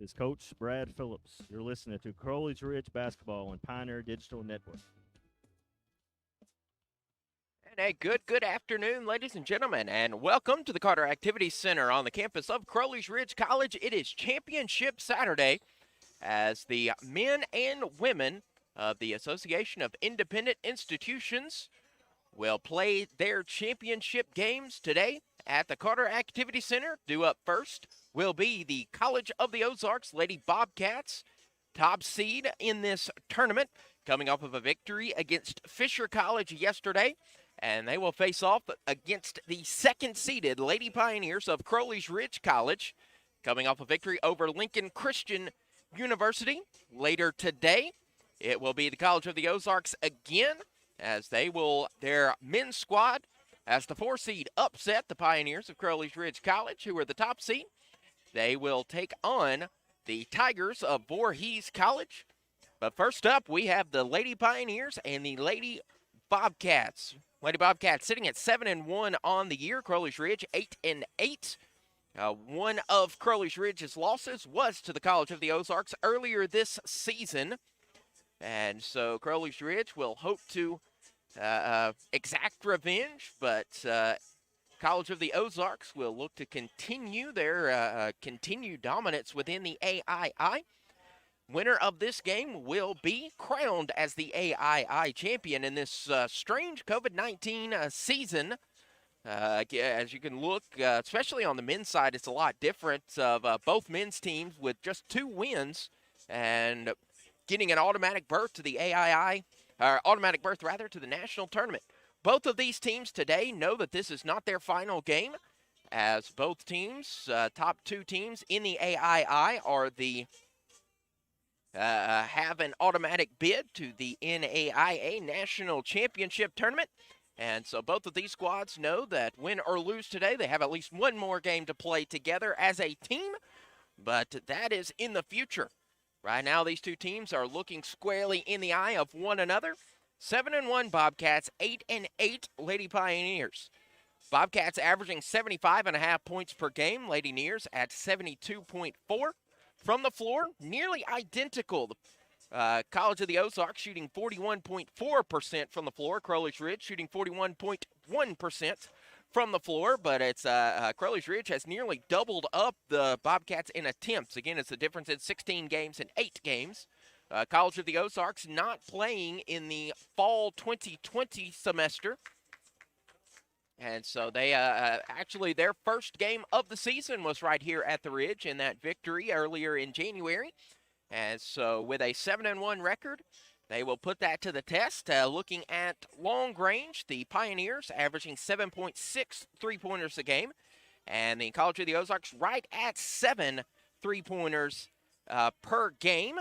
is Coach Brad Phillips. You're listening to Crowley's Ridge Basketball on Pioneer Digital Network. And a good afternoon, ladies and gentlemen, and welcome to the Carter Activity Center on the campus of Crowley's Ridge College. It is Championship Saturday as the men and women of the Association of Independent Institutions will play their championship games today at the Carter Activity Center. Due up first will be the College of the Ozarks Lady Bobcats, top seed in this tournament, coming off of a victory against Fisher College yesterday. And they will face off against the second-seeded Lady Pioneers of Crowley's Ridge College, coming off a victory over Lincoln Christian University. Later today, it will be the College of the Ozarks again, as their men's squad, as the 4-seed upset the Pioneers of Crowley's Ridge College, who are the top seed. They will take on the Tigers of Voorhees College. But first up, we have the Lady Pioneers and the Lady Bobcats. Lady Bobcats sitting at 7-1 on the year. Crowley's Ridge 8-8. One of Crowley's Ridge's losses was to the College of the Ozarks earlier this season. And so Crowley's Ridge will hope to exact revenge, but College of the Ozarks will look to continue their continued dominance within the A.I.I. Winner of this game will be crowned as the A.I.I champion in this strange COVID-19 season. As you can look, especially on the men's side, it's a lot different of both men's teams with just 2 wins and getting an automatic berth to the A.I.I., or automatic berth rather, to the national tournament. Both of these teams today know that this is not their final game, as both teams, top 2 teams in the A.I.I. are the have an automatic bid to the NAIA National Championship Tournament. And so both of these squads know that win or lose today, they have at least one more game to play together as a team. But that is in the future. Right now, these two teams are looking squarely in the eye of one another. 7-1 Bobcats, 8-8 Lady Pioneers. Bobcats averaging 75.5 points per game. Lady Neers at 72.4. From the floor, nearly identical. College of the Ozarks shooting 41.4% from the floor. Crowley's Ridge shooting 41.1% from the floor. But it's Crowley's Ridge has nearly doubled up the Bobcats in attempts. Again, it's the difference in 16 games and 8 games. College of the Ozarks not playing in the fall 2020 semester. And so they actually their first game of the season was right here at the Ridge in that victory earlier in January. And so with a 7-1 record, they will put that to the test. Looking at long range, the Pioneers averaging 7.6 3-pointers a game. And the College of the Ozarks right at 7 3-pointers per game.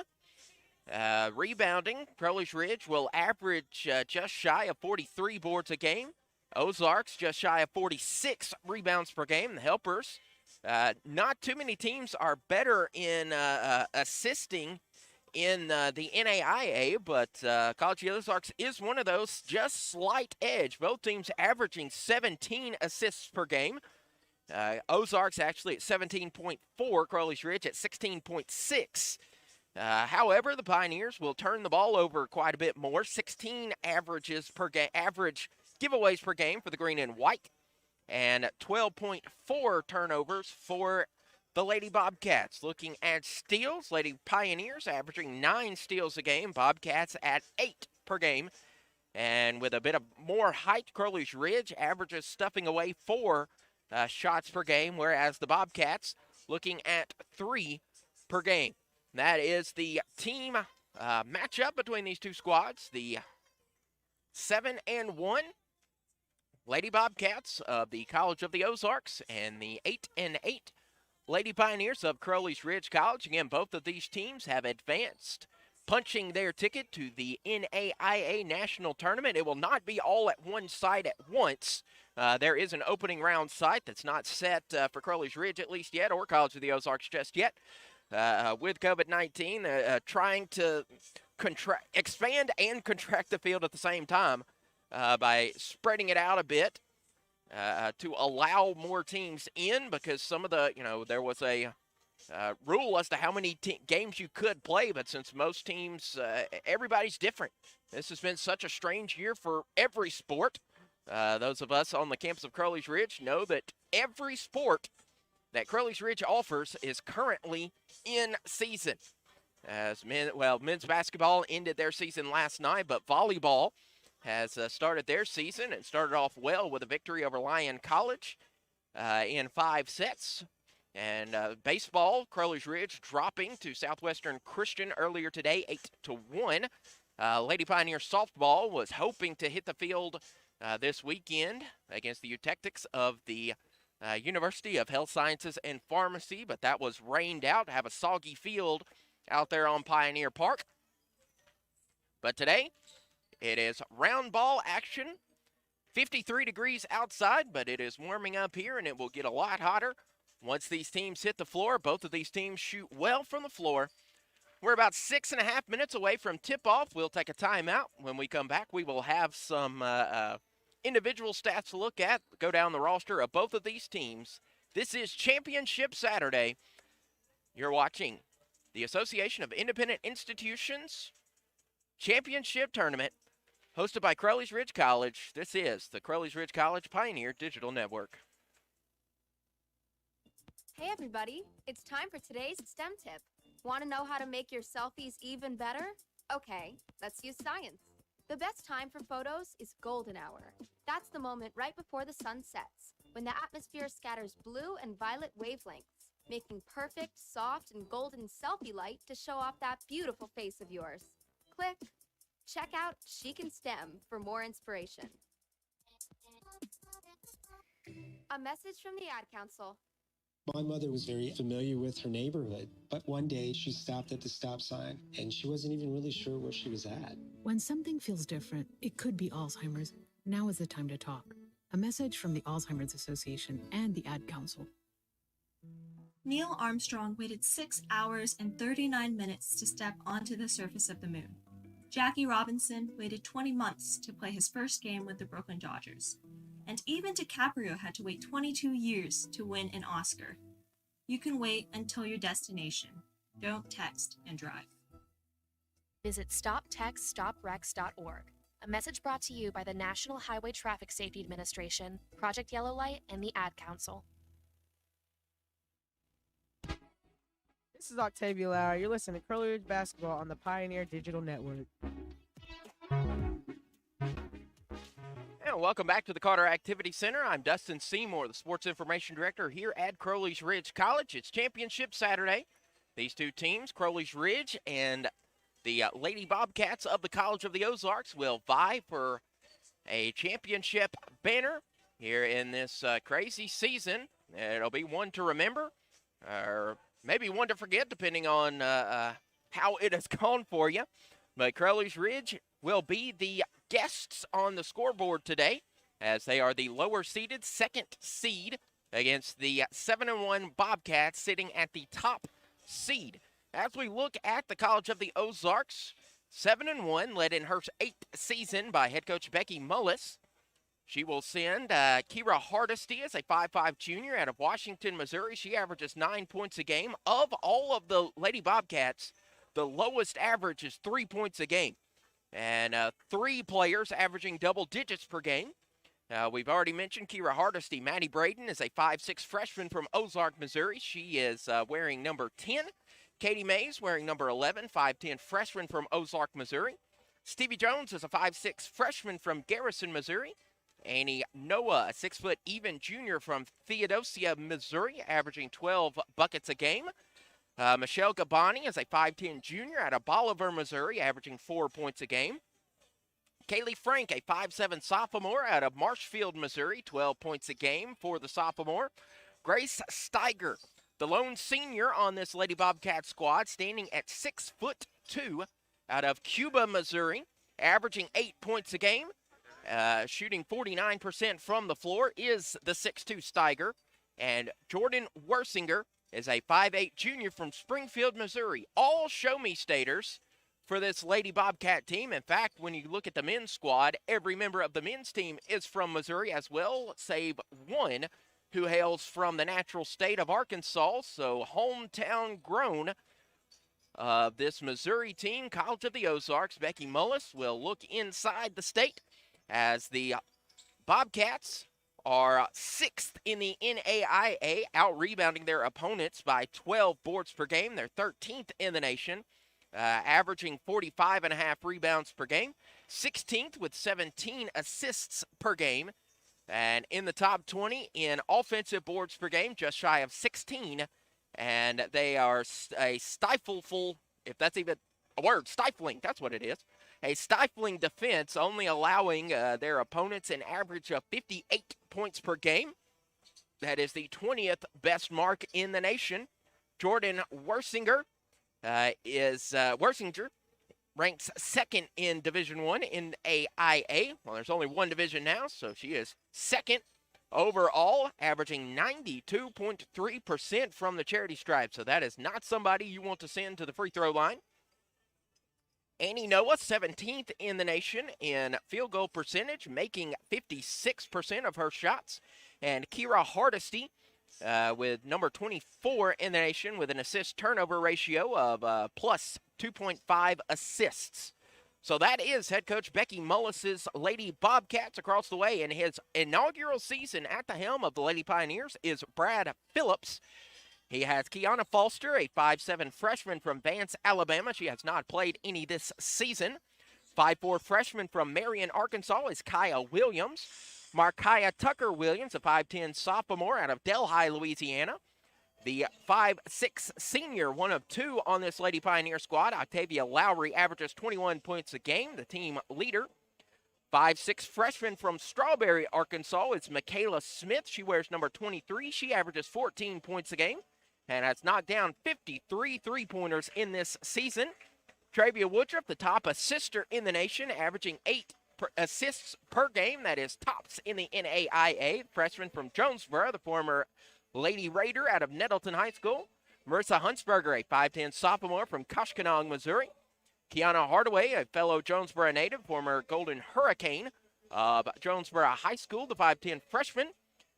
Rebounding, Crowley's Ridge will average just shy of 43 boards a game. Ozarks just shy of 46 rebounds per game. The helpers, not too many teams are better in assisting in the NAIA, but College of the Ozarks is one of those, just slight edge. Both teams averaging 17 assists per game. Ozarks actually at 17.4, Crowley's Ridge at 16.6. However, the Pioneers will turn the ball over quite a bit more. 16 averages per game, average giveaways per game for the green and white, and 12.4 turnovers for the Lady Bobcats. Looking at steals, Lady Pioneers averaging 9 steals a game, Bobcats at 8 per game. And with a bit of more height, Crowley's Ridge averages stuffing away 4 shots per game, whereas the Bobcats looking at 3 per game. That is the team matchup between these two squads. The 7-1 Lady Bobcats of the College of the Ozarks and the 8-8 Lady Pioneers of Crowley's Ridge College. Again, both of these teams have advanced, punching their ticket to the NAIA National Tournament. It will not be all at one site at once. There is an opening round site that's not set for Crowley's Ridge at least yet, or College of the Ozarks just yet. With COVID-19, trying to expand and contract the field at the same time by spreading it out a bit to allow more teams in, because some of the, there was a rule as to how many games you could play, but since most teams, everybody's different. This has been such a strange year for every sport. Those of us on the campus of Crowley's Ridge know that every sport that Crowley's Ridge offers is currently in season. As men's basketball ended their season last night, but volleyball has started their season and started off well with a victory over Lyon College in 5 sets. And baseball, Crowley's Ridge dropping to Southwestern Christian earlier today, 8-1. Lady Pioneer softball was hoping to hit the field this weekend against the Eutectics of the University of Health Sciences and Pharmacy, but that was rained out. Have a soggy field out there on Pioneer Park. But today, it is round ball action. 53 degrees outside, but it is warming up here, and it will get a lot hotter once these teams hit the floor. Both of these teams shoot well from the floor. We're about 6.5 minutes away from tip-off. We'll take a timeout. When we come back, we will have some individual stats to look at, go down the roster of both of these teams. This is Championship Saturday. You're watching the Association of Independent Institutions Championship Tournament, hosted by Crowley's Ridge College. This is the Crowley's Ridge College Pioneer Digital Network. Hey everybody, it's time for today's STEM tip. Want to know how to make your selfies even better? Okay, let's use science. The best time for photos is golden hour. That's the moment right before the sun sets, when the atmosphere scatters blue and violet wavelengths, making perfect, soft, and golden selfie light to show off that beautiful face of yours. Click. Check out Chic and STEM for more inspiration. A message from the Ad Council. My mother was very familiar with her neighborhood, but one day she stopped at the stop sign and she wasn't even really sure where she was at. When something feels different, it could be Alzheimer's. Now is the time to talk. A message from the Alzheimer's Association and the Ad Council. Neil Armstrong waited 6 hours and 39 minutes to step onto the surface of the moon. Jackie Robinson waited 20 months to play his first game with the Brooklyn Dodgers. And even DiCaprio had to wait 22 years to win an Oscar. You can wait until your destination. Don't text and drive. Visit StopTextStopWrecks.org. A message brought to you by the National Highway Traffic Safety Administration, Project Yellow Light, and the Ad Council. This is Octavia Lauer. You're listening to Crowley Ridge Basketball on the Pioneer Digital Network. And welcome back to the Carter Activity Center. I'm Dustin Seymour, the Sports Information Director here at Crowley's Ridge College. It's Championship Saturday. These two teams, Crowley's Ridge and the Lady Bobcats of the College of the Ozarks, will vie for a championship banner here in this crazy season. It'll be one to remember, or maybe one to forget, depending on how it has gone for you. But Crowley's Ridge will be the guests on the scoreboard today, as they are the lower-seeded second seed against the 7-1 Bobcats sitting at the top seed. As we look at the College of the Ozarks, 7-1, led in her 8th season by head coach Becky Mullis. She will send Kira Hardesty as a 5'5 junior out of Washington, Missouri. She averages 9 points a game. Of all of the Lady Bobcats, the lowest average is 3 points a game. And 3 players averaging double digits per game. We've already mentioned Kira Hardesty. Maddie Braden is a 5'6 freshman from Ozark, Missouri. She is wearing number 10. Katie Mays wearing number 11, 5'10 freshman from Ozark, Missouri. Stevie Jones is a 5'6 freshman from Garrison, Missouri. Annie Noah, a 6' even junior from Theodosia, Missouri, averaging 12 buckets a game. Michelle Gabani is a 5'10 junior out of Bolivar, Missouri, averaging 4 points a game. Kaylee Frank, a 5'7 sophomore out of Marshfield, Missouri, 12 points a game for the sophomore. Grace Steiger, the lone senior on this Lady Bobcat squad, standing at 6'2" out of Cuba, Missouri, averaging 8 points a game. Shooting 49% from the floor is the 6'2 Steiger. And Jordan Wersinger is a 5'8 junior from Springfield, Missouri. All show-me staters for this Lady Bobcat team. In fact, when you look at the men's squad, every member of the men's team is from Missouri as well, save one. who hails from the natural state of Arkansas, so hometown grown of this Missouri team, College of the Ozarks. Becky Mullis will look inside the state as the Bobcats are 6th in the NAIA, out-rebounding their opponents by 12 boards per game. They're 13th in the nation, averaging 45.5 rebounds per game, 16th with 17 assists per game, and in the top 20 in offensive boards per game, just shy of 16, and they are a stifleful, if that's even a word, stifling, that's what it is. A stifling defense, only allowing their opponents an average of 58 points per game. That is the 20th best mark in the nation. Jordan Wersinger ranks 2nd in Division I in A.I.I. Well, there's only one division now, so she is 2nd overall, averaging 92.3% from the charity stripe. So that is not somebody you want to send to the free throw line. Annie Noah, 17th in the nation in field goal percentage, making 56% of her shots. And Kira Hardesty, with number 24 in the nation, with an assist-turnover ratio of plus 2.5 assists. So that is head coach Becky Mullis's Lady Bobcats. Across the way in his inaugural season at the helm of the Lady Pioneers is Brad Phillips. He has Kiana Foster, a 5'7" freshman from Vance, Alabama. She has not played any this season. 5'4" freshman from Marion, Arkansas is Kaya Williams. Markiah Tucker Williams, a 5'10" sophomore out of Delhi, Louisiana. The 5'6" senior, one of two on this Lady Pioneer squad, Octavia Lowry, averages 21 points a game, the team leader. 5'6" freshman from Strawberry, Arkansas is Michaela Smith. She wears number 23. She averages 14 points a game and has knocked down 53 three-pointers in this season. Travia Woodruff, the top assister in the nation, averaging 8 assists per game. That is tops in the NAIA. Freshman from Jonesboro, the former Lady Raider out of Nettleton High School. Marissa Huntsberger, a 5'10" sophomore from Koshkonong, Missouri. Kiana Hardaway, a fellow Jonesboro native, former Golden Hurricane of Jonesboro High School, the 5'10" freshman.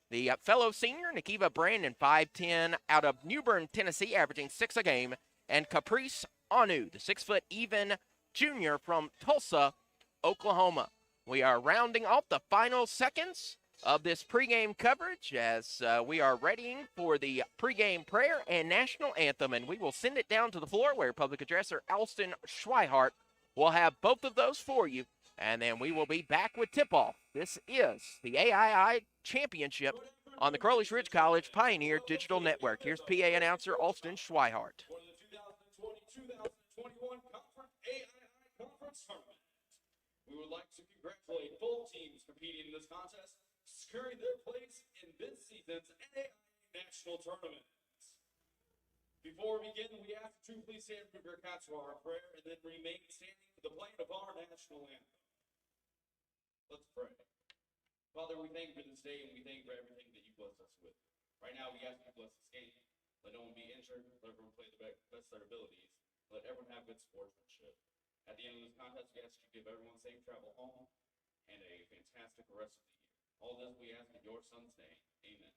The fellow senior, Nikiva Brandon, 5'10", out of New Bern, Tennessee, averaging 6 a game. And Caprice Anu, the 6' even junior from Tulsa, Oklahoma. We are rounding off the final seconds of this pregame coverage as we are readying for the pregame prayer and national anthem, and we will send it down to the floor where public addresser Alston Schweihart will have both of those for you, and then we will be back with tip-off. This is the A.I.I. Championship on the Crowley Ridge College Pioneer Digital Network. Here's PA announcer Alston Schweihart. For the 2020-2021 A.I.I. Conference Tournament, we would like to congratulate both teams competing in this contest, securing their place in this season's A.I.I. National Tournament. Before we begin, we ask you to please stand with your cats for our prayer and then remain standing for the playing of our national anthem. Let's pray. Father, we thank you for this day and we thank you for everything that you blessed us with. Right now, we ask you to bless this game. Let no one be injured. Let everyone play the best of their abilities. Let everyone have good sportsmanship. At the end of this contest, we ask you to give everyone safe travel home and a fantastic rest of the year. All this we ask in your son's name. Amen.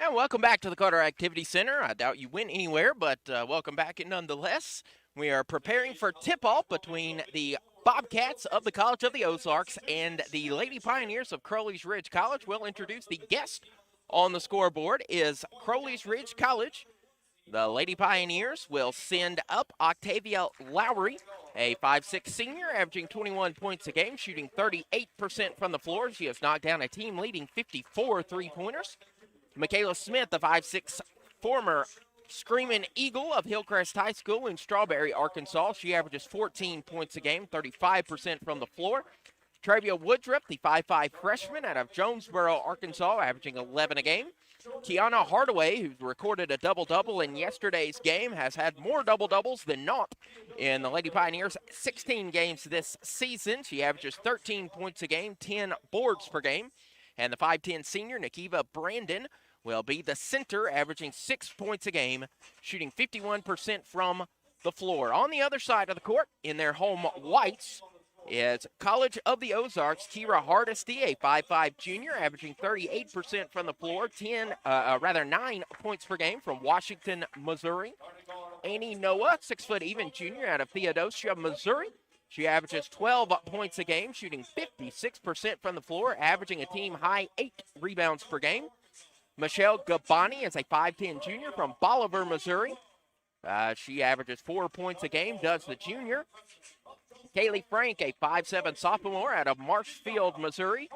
And welcome back to the Carter Activity Center. I doubt you went anywhere, but welcome back nonetheless. We are preparing for tip-off between the Bobcats of the College of the Ozarks and the Lady Pioneers of Crowley's Ridge College. We'll introduce the guest on the scoreboard is Crowley's Ridge College. The Lady Pioneers will send up Octavia Lowry, a 5'6" senior, averaging 21 points a game, shooting 38% from the floor. She has knocked down a team-leading 54 three-pointers. Michaela Smith, the 5'6" former Screaming Eagle of Hillcrest High School in Strawberry, Arkansas. She averages 14 points a game, 35% from the floor. Travia Woodruff, the 5'5" freshman out of Jonesboro, Arkansas, averaging 11 a game. Kiana Hardaway, who recorded a double-double in yesterday's game, has had more double-doubles than not in the Lady Pioneers' 16 games this season. She averages 13 points a game, 10 boards per game. And the 5'10" senior, Nakiva Brandon, will be the center, averaging 6 points a game, shooting 51% from the floor. On the other side of the court, in their home whites, is College of the Ozarks, Kira Hardesty, a 5'5" junior, averaging 38% from the floor, 9 points per game from Washington, Missouri. Annie Noah, 6' even junior out of Theodosia, Missouri. She averages 12 points a game, shooting 56% from the floor, averaging a team-high 8 rebounds per game. Michelle Gabani is a 5'10" junior from Bolivar, Missouri. She averages 4 points a game, does the junior. Kaylee Frank, a 5'7" sophomore out of Marshfield, Missouri,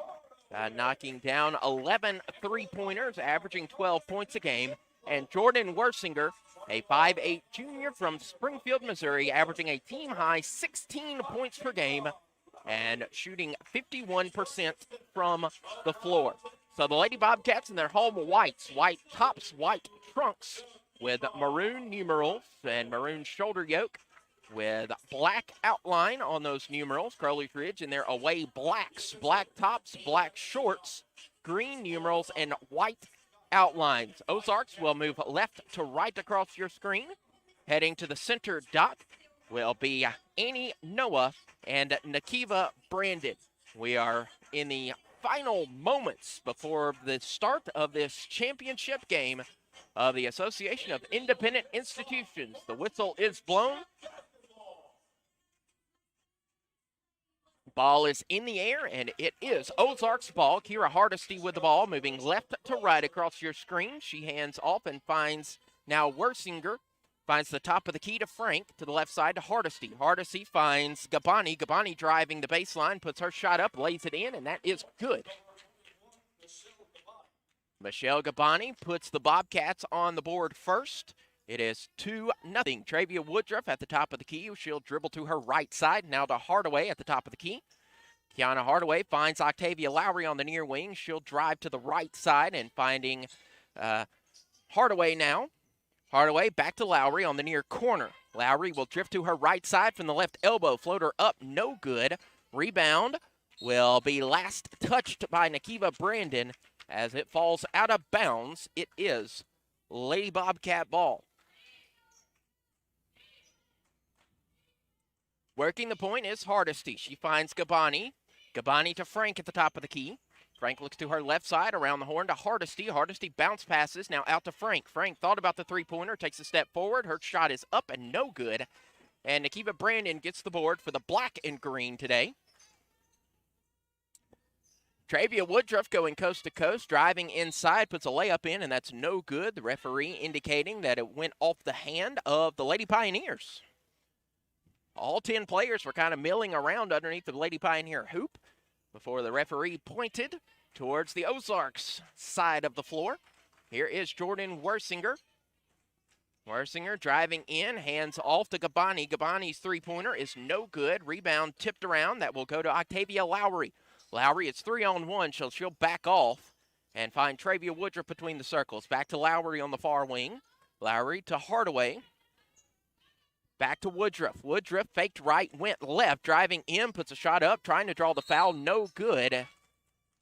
knocking down 11 three-pointers, averaging 12 points a game. And Jordan Wersinger, a 5'8" junior from Springfield, Missouri, averaging a team-high 16 points per game and shooting 51% from the floor. So the Lady Bobcats in their home whites, white tops, white trunks with maroon numerals and maroon shoulder yoke with black outline on those numerals. Crowley's Ridge in their away blacks, black tops, black shorts, green numerals, and white outlines. Ozarks will move left to right across your screen. Heading to the center dot will be Annie Noah and Nakiva Brandon. We are in the final moments before the start of this championship game of the Association of Independent Institutions. The whistle is blown. Ball is in the air, and it is Ozarks ball. Kira Hardesty with the ball, moving left to right across your screen. She hands off and finds now Wersinger. Finds the top of the key to Frank, to the left side to Hardesty. Hardesty finds Gabani. Gabani driving the baseline, puts her shot up, lays it in, and that is good. Michelle Gabani puts the Bobcats on the board first. It is 2-0. Travia Woodruff at the top of the key. She'll dribble to her right side, now to Hardaway at the top of the key. Kiana Hardaway finds Octavia Lowry on the near wing. She'll drive to the right side and finding Hardaway now. Hardaway back to Lowry on the near corner. Lowry will drift to her right side from the left elbow. Floater up, no good. Rebound will be last touched by Nakiva Brandon as it falls out of bounds. It is Lady Bobcat ball. Working the point is Hardesty. She finds Gabani. Gabani to Frank at the top of the key. Frank looks to her left side, around the horn to Hardesty. Hardesty bounce passes, now out to Frank. Frank thought about the three-pointer, takes a step forward. Her shot is up and no good. And Nakiva Brandon gets the board for the black and green today. Travia Woodruff going coast to coast, driving inside, puts a layup in, and that's no good. The referee indicating that it went off the hand of the Lady Pioneers. All 10 players were kind of milling around underneath the Lady Pioneer hoop before the referee pointed towards the Ozarks side of the floor. Here is Jordan Wersinger. Wersinger driving in, hands off to Gabani. Gabani's three-pointer is no good. Rebound tipped around. That will go to Octavia Lowry. Lowry, it's 3-on-1, so she'll back off and find Travia Woodruff between the circles. Back to Lowry on the far wing. Lowry to Hardaway. Back to Woodruff. Woodruff faked right, went left, driving in, puts a shot up, trying to draw the foul, no good.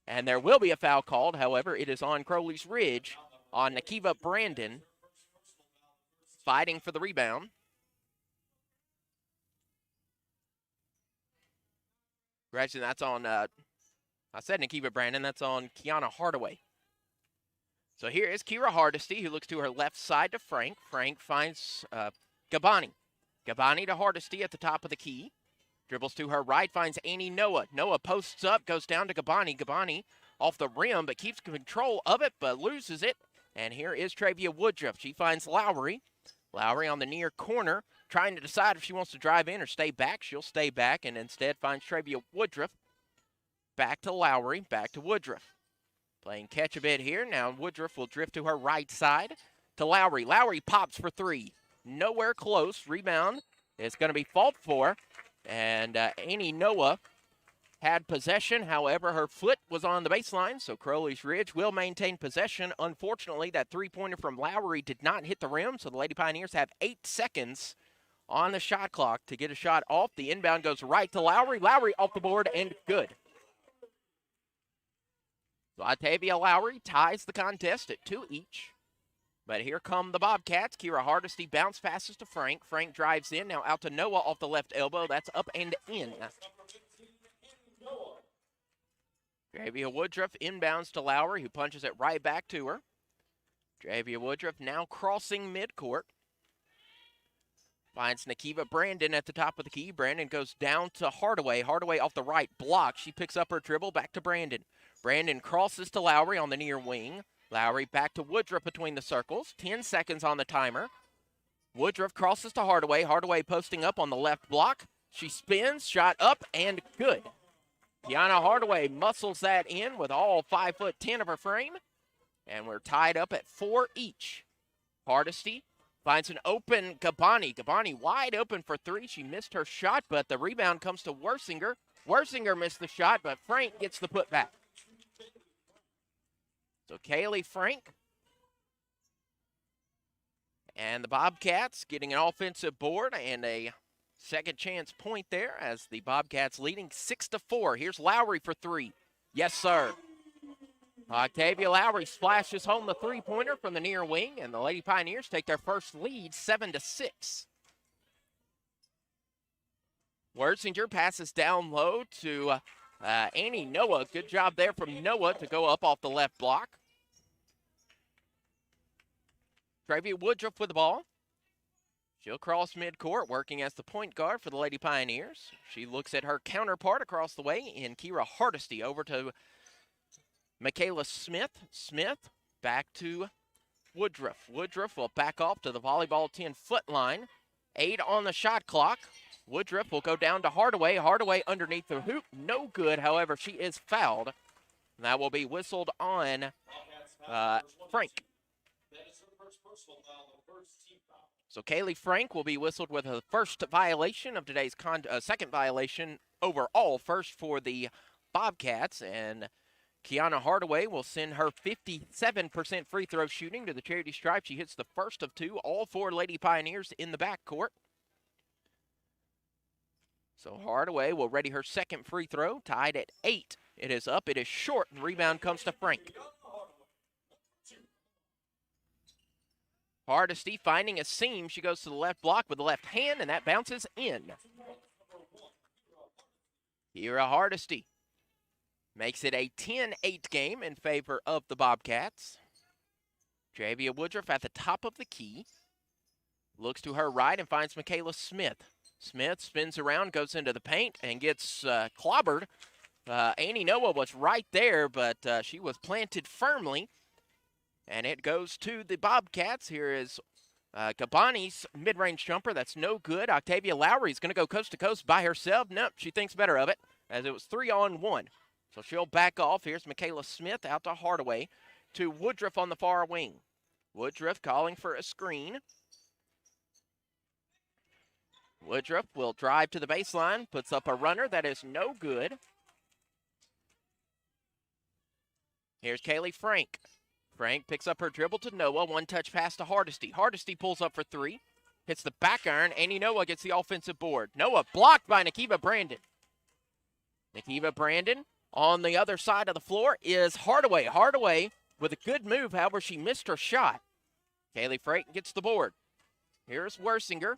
And there will be a foul called. However, it is on Crowley's Ridge, on Nakiva Brandon, fighting for the rebound. Actually, that's on, I said Nakiva Brandon, that's on Kiana Hardaway. So here is Kira Hardesty, who looks to her left side to Frank. Frank finds Gabani. Gabani to Hardesty at the top of the key. Dribbles to her right, finds Annie Noah. Noah posts up, goes down to Gabani. Gabani off the rim, but keeps control of it, but loses it. And here is Travia Woodruff. She finds Lowry. Lowry on the near corner, trying to decide if she wants to drive in or stay back. She'll stay back and instead finds Travia Woodruff. Back to Lowry, back to Woodruff. Playing catch a bit here. Now Woodruff will drift to her right side to Lowry. Lowry pops for three. Nowhere close. Rebound is going to be fought for. And Annie Noah had possession. However, her foot was on the baseline, so Crowley's Ridge will maintain possession. Unfortunately, that three-pointer from Lowry did not hit the rim, so the Lady Pioneers have 8 seconds on the shot clock to get a shot off. The inbound goes right to Lowry. Lowry off the board and good. So Octavia Lowry ties the contest at 2 each. But here come the Bobcats. Kira Hardesty bounce passes to Frank. Frank drives in. Now out to Noah off the left elbow. That's up and in. Dravia Woodruff inbounds to Lowry, who punches it right back to her. Dravia Woodruff now crossing midcourt. Finds Nakiva Brandon at the top of the key. Brandon goes down to Hardaway. Hardaway off the right block. She picks up her dribble back to Brandon. Brandon crosses to Lowry on the near wing. Lowry back to Woodruff between the circles. 10 seconds on the timer. Woodruff crosses to Hardaway. Hardaway posting up on the left block. She spins, shot up, and good. Kiana Hardaway muscles that in with all 5'10" of her frame. And we're tied up at 4 each. Hardesty finds an open Gabani. Gabani wide open for three. She missed her shot, but the rebound comes to Worsinger. Worsinger missed the shot, but Frank gets the putback. So Kaylee Frank and the Bobcats getting an offensive board and a second chance point there as the Bobcats leading 6-4. Here's Lowry for three. Yes, sir. Octavia Lowry splashes home the three-pointer from the near wing, and the Lady Pioneers take their first lead 7-6. Worsinger passes down low to Annie Noah. Good job there from Noah to go up off the left block. Travia Woodruff with the ball. She'll cross midcourt, working as the point guard for the Lady Pioneers. She looks at her counterpart across the way in Kira Hardesty. Over to Michaela Smith. Smith back to Woodruff. Woodruff will back off to the volleyball 10-foot line. 8 on the shot clock. Woodruff will go down to Hardaway. Hardaway underneath the hoop. No good. However, she is fouled. And that will be whistled on Frank. So Kaylee Frank will be whistled with her first violation of today's second violation overall. First for the Bobcats. And Kiana Hardaway will send her 57% free throw shooting to the charity stripe. She hits the first of 2. All 4 Lady Pioneers in the backcourt. So Hardaway will ready her second free throw, tied at 8. It is up, it is short, and rebound comes to Frank. Hardesty finding a seam. She goes to the left block with the left hand, and that bounces in. Kira Hardesty makes it a 10-8 game in favor of the Bobcats. Travia Woodruff at the top of the key. Looks to her right and finds Michaela Smith. Smith spins around, goes into the paint, and gets clobbered. Annie Noah was right there, but she was planted firmly. And it goes to the Bobcats. Here is Gabani's mid-range jumper. That's no good. Octavia Lowry is going to go coast to coast by herself. Nope, she thinks better of it, as it was 3-on-1. So she'll back off. Here's Michaela Smith out to Hardaway to Woodruff on the far wing. Woodruff calling for a screen. Woodruff will drive to the baseline, puts up a runner. That is no good. Here's Kaylee Frank. Frank picks up her dribble to Noah. One-touch pass to Hardesty. Hardesty pulls up for 3. Hits the back iron. Annie Noah gets the offensive board. Noah blocked by Nakiva Brandon. Nakiva Brandon on the other side of the floor is Hardaway. Hardaway with a good move. However, she missed her shot. Kaylee Frank gets the board. Here's Worsinger.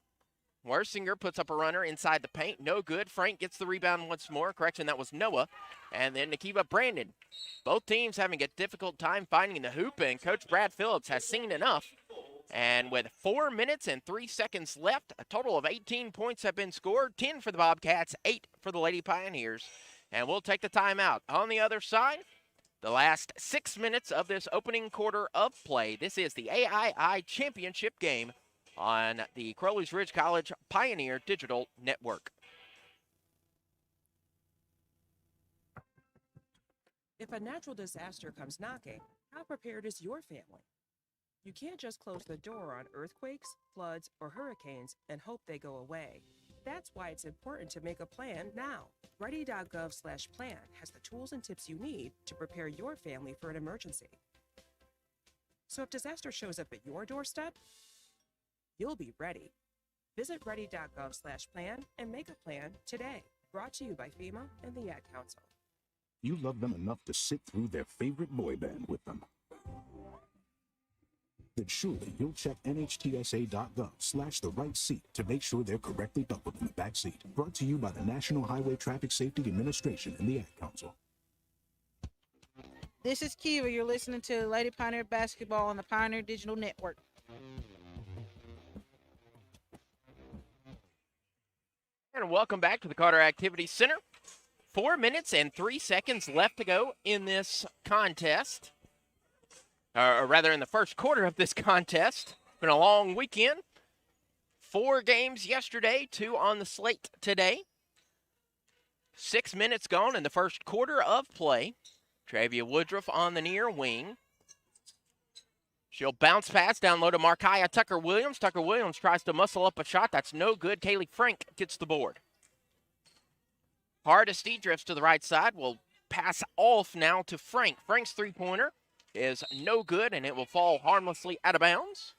Wersinger puts up a runner inside the paint. No good. Frank gets the rebound once more. Correction, that was Noah. And then Nakiba Brandon. Both teams having a difficult time finding the hoop, and Coach Brad Phillips has seen enough. And with 4 minutes and 3 seconds left, a total of 18 points have been scored. 10 for the Bobcats, 8 for the Lady Pioneers. And we'll take the timeout. On the other side, the last 6 minutes of this opening quarter of play. This is the A.I.I. Championship game on the Crowley's Ridge College Pioneer Digital Network. If a natural disaster comes knocking, how prepared is your family? You can't just close the door on earthquakes, floods, or hurricanes and hope they go away. That's why it's important to make a plan now. Ready.gov/plan has the tools and tips you need to prepare your family for an emergency. So if disaster shows up at your doorstep, you'll be ready. Visit ready.gov/plan and make a plan today. Brought to you by FEMA and the Ad Council. You love them enough to sit through their favorite boy band with them. Then surely you'll check nhtsa.gov/the-right-seat to make sure they're correctly buckled in the back seat. Brought to you by the National Highway Traffic Safety Administration and the Ad Council. This is Kiva. You're listening to Lady Pioneer Basketball on the Pioneer Digital Network. And welcome back to the Carter Activity Center. 4 minutes and 3 seconds left to go in this contest. Or rather, in the first quarter of this contest. Been a long weekend. 4 games yesterday, 2 on the slate today. 6 minutes gone in the first quarter of play. Travia Woodruff on the near wing. She'll bounce pass down low to Markiah Tucker Williams. Tucker Williams tries to muscle up a shot. That's no good. Kaylee Frank gets the board. Hardesty drifts to the right side. Will pass off now to Frank. Frank's three-pointer is no good, and it will fall harmlessly out of bounds.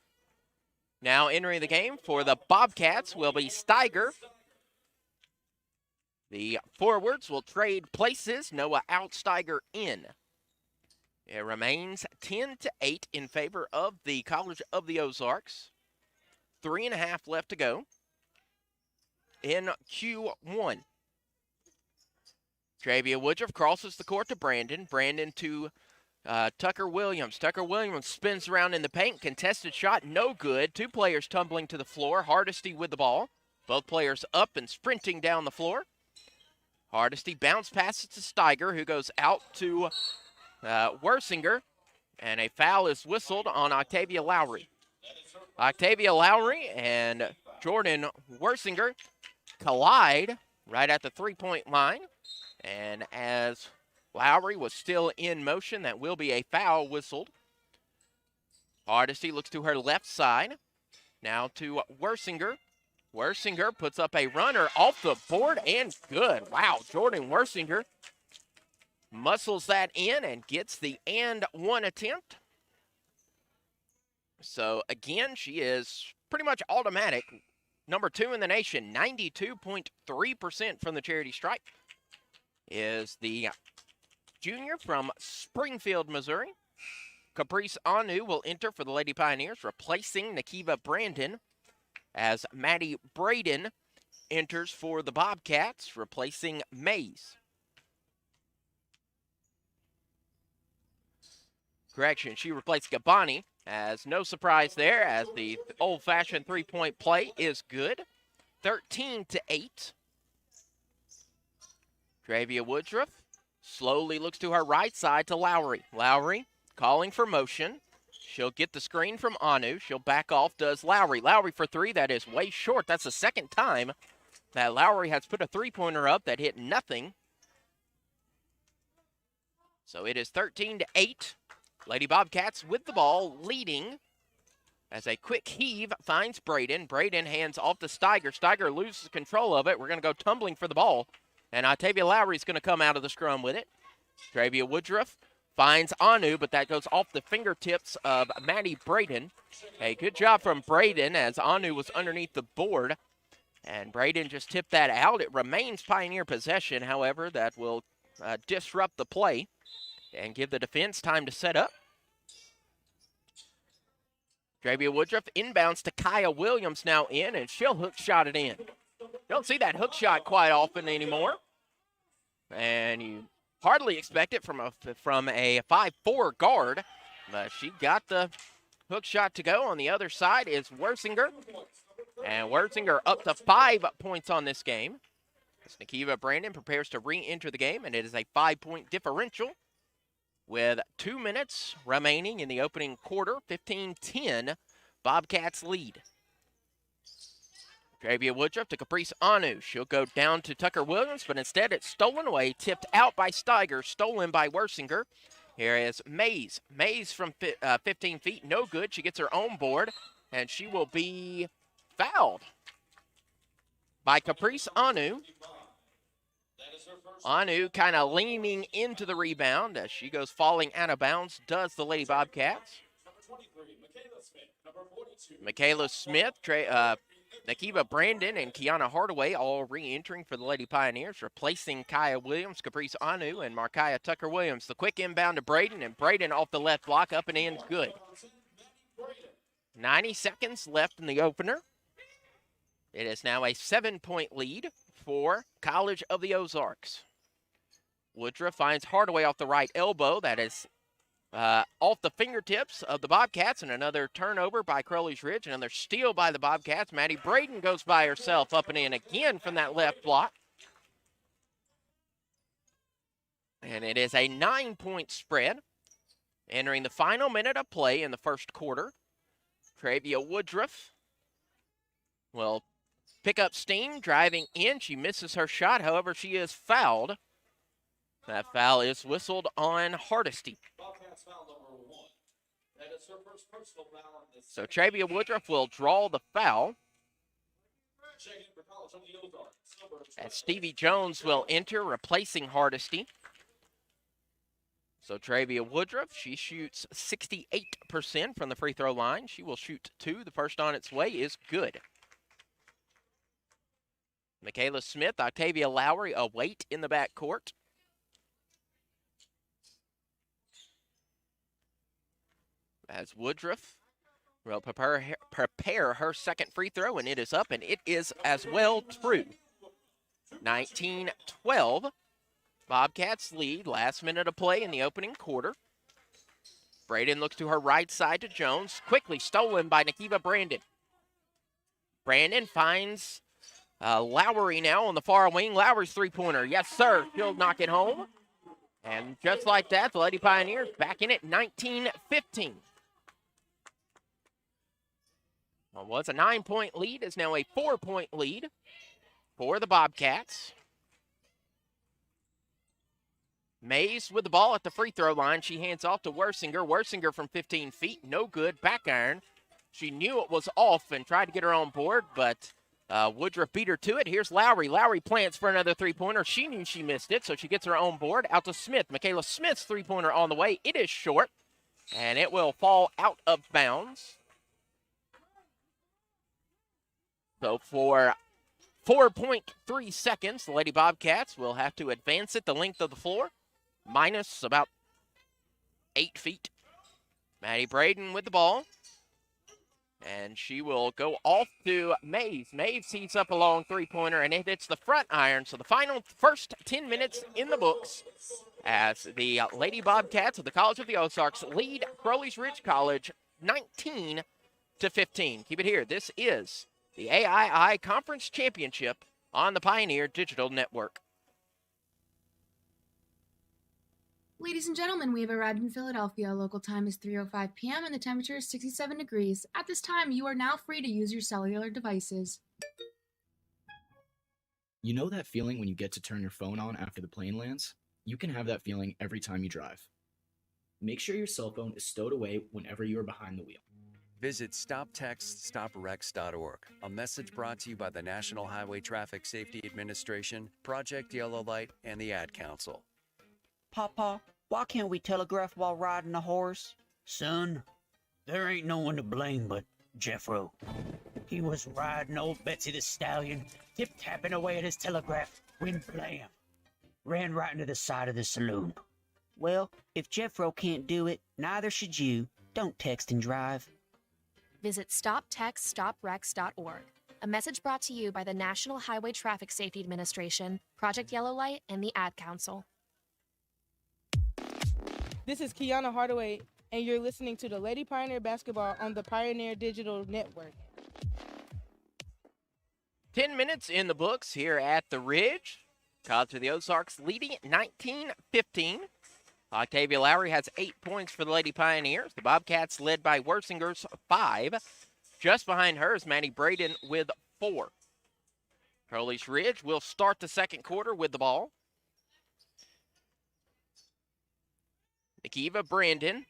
Now entering the game for the Bobcats will be Steiger. The forwards will trade places. Noah out, Steiger in. It remains 10-8 in favor of the College of the Ozarks. 3.5 left to go in Q1. Travia Woodruff crosses the court to Brandon. Brandon to Tucker Williams. Tucker Williams spins around in the paint. Contested shot, no good. 2 players tumbling to the floor. Hardesty with the ball. Both players up and sprinting down the floor. Hardesty bounce passes to Steiger, who goes out to Wersinger. And a foul is whistled on Octavia Lowry. Octavia Lowry and Jordan Wersinger collide right at the three-point line. And as Lowry was still in motion, that will be a foul whistled. Hardesty looks to her left side. Now to Wersinger. Wersinger puts up a runner off the board and good. Wow, Jordan Wersinger muscles that in and gets the and one attempt. So again, she is pretty much automatic. Number 2 in the nation, 92.3% from the charity stripe, is the junior from Springfield, Missouri. Caprice Anu will enter for the Lady Pioneers, replacing Nakiva Brandon, as Maddie Braden enters for the Bobcats, replacing Mays. Correction, she replaced Gabani, as no surprise there, as the old-fashioned three-point play is good. 13-8. Travia Woodruff slowly looks to her right side to Lowry. Lowry calling for motion. She'll get the screen from Anu. She'll back off, does Lowry. Lowry for 3, that is way short. That's the second time that Lowry has put a three-pointer up that hit nothing. So it is 13-8. Lady Bobcats with the ball, leading as a quick heave finds Braden. Braden hands off to Steiger. Steiger loses control of it. We're going to go tumbling for the ball. And Octavia Lowry is going to come out of the scrum with it. Travia Woodruff finds Anu, but that goes off the fingertips of Maddie Braden. A good job from Braden as Anu was underneath the board. And Braden just tipped that out. It remains Pioneer possession, however, that will disrupt the play and give the defense time to set up. Travia Woodruff inbounds to Kaya Williams now in, and she'll hook shot it in. Don't see that hook shot quite often anymore. And you hardly expect it from a 5'4" guard, but she got the hook shot to go. On the other side is Wersinger, and Wersinger up to 5 points on this game. As Nakiva Brandon prepares to re-enter the game, and it is a 5-point differential with 2 minutes remaining in the opening quarter. 15-10, Bobcats lead. Travia Woodruff to Caprice Anu. She'll go down to Tucker Williams, but instead it's stolen away, tipped out by Steiger, stolen by Wersinger. Here is Mays. Mays from 15 feet, no good. She gets her own board, and she will be fouled by Caprice Anu. Anu kind of leaning into the rebound as she goes falling out of bounds, does the Lady Bobcats. Michaela Smith, Nakiva Brandon, and Kiana Hardaway all re-entering for the Lady Pioneers, replacing Kaya Williams, Caprice Anu, and Markiah Tucker Williams. The quick inbound to Braden, and Braden off the left block, up and in, good. 90 seconds left in the opener. It is now a 7-point lead for College of the Ozarks. Woodruff finds Hardaway off the right elbow. That is off the fingertips of the Bobcats, and another turnover by Crowley's Ridge. Another steal by the Bobcats. Maddie Braden goes by herself, up and in again from that left block. And it is a 9-point spread. Entering the final minute of play in the first quarter, Travia Woodruff will pick up steam, driving in. She misses her shot, however, she is fouled. That foul is whistled on Hardesty. So Travia Woodruff will draw the foul. As Stevie Jones will enter, replacing Hardesty. So Travia Woodruff, she shoots 68% from the free throw line. She will shoot 2. The first on its way is good. Michaela Smith, Octavia Lowry await in the backcourt. As Woodruff will prepare her second free throw, and it is up, and it is as well true. 19-12. Bobcats lead. Last minute of play in the opening quarter. Braden looks to her right side to Jones. Quickly stolen by Nakiva Brandon. Brandon finds Lowry now on the far wing. Lowry's three-pointer. Yes, sir. She'll knock it home. And just like that, the Lady Pioneers back in it, 19-15. What was a 9-point lead is now a 4-point lead for the Bobcats. Mays with the ball at the free throw line. She hands off to Wersinger. Wersinger from 15 feet, no good, back iron. She knew it was off and tried to get her on board, but Woodruff beat her to it. Here's Lowry. Lowry plants for another three-pointer. She knew she missed it, so she gets her own board. Out to Smith. Michaela Smith's three-pointer on the way. It is short, and it will fall out of bounds. So for 4.3 seconds, the Lady Bobcats will have to advance it the length of the floor, minus about 8 feet. Maddie Braden with the ball. And she will go off to Mays. Mays heats up a long three-pointer, and it hits the front iron. So the first 10 minutes in the books as the Lady Bobcats of the College of the Ozarks lead Crowley's Ridge College 19-15. Keep it here. This is the A.I.I. Conference Championship on the Pioneer Digital Network. Ladies and gentlemen, we have arrived in Philadelphia. Local time is 3:05 p.m. and the temperature is 67 degrees. At this time, you are now free to use your cellular devices. You know that feeling when you get to turn your phone on after the plane lands? You can have that feeling every time you drive. Make sure your cell phone is stowed away whenever you are behind the wheel. Visit StopTextStopWrecks.org. A message brought to you by the National Highway Traffic Safety Administration, Project Yellow Light, and the Ad Council. Papa, why can't we telegraph while riding a horse? Son, there ain't no one to blame but Jeffro. He was riding old Betsy the Stallion, tip-tapping away at his telegraph, when blam, ran right into the side of the saloon. Well, if Jeffro can't do it, neither should you. Don't text and drive. Visit stoptextsstopwrecks.org. A message brought to you by the National Highway Traffic Safety Administration, Project Yellow Light, and the Ad Council. This is Kiana Hardaway, and you're listening to the Lady Pioneer Basketball on the Pioneer Digital Network. 10 minutes in the books here at the Ridge. College of the Ozarks leading 19-15. Octavia Lowry has 8 points for the Lady Pioneers. The Bobcats led by Worsinger's 5. Just behind her is Maddie Braden with 4. Crowley's Ridge will start the second quarter with the ball. Nikiva Brandon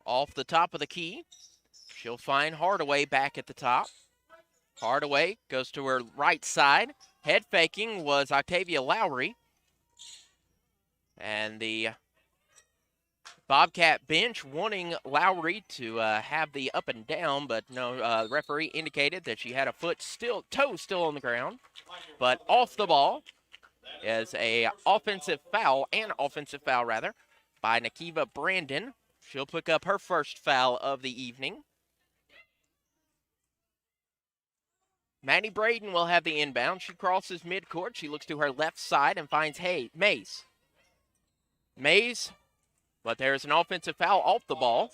off the top of the key. She'll find Hardaway back at the top. Hardaway goes to her right side. Head faking was Octavia Lowry. And the Bobcat bench wanting Lowry to have the up and down, but no, the referee indicated that she had a toe still on the ground. But off the ball is an offensive foul by Nikiva Brandon. She'll pick up her first foul of the evening. Maddie Braden will have the inbound. She crosses midcourt. She looks to her left side and finds Mays. But there's an offensive foul off the ball.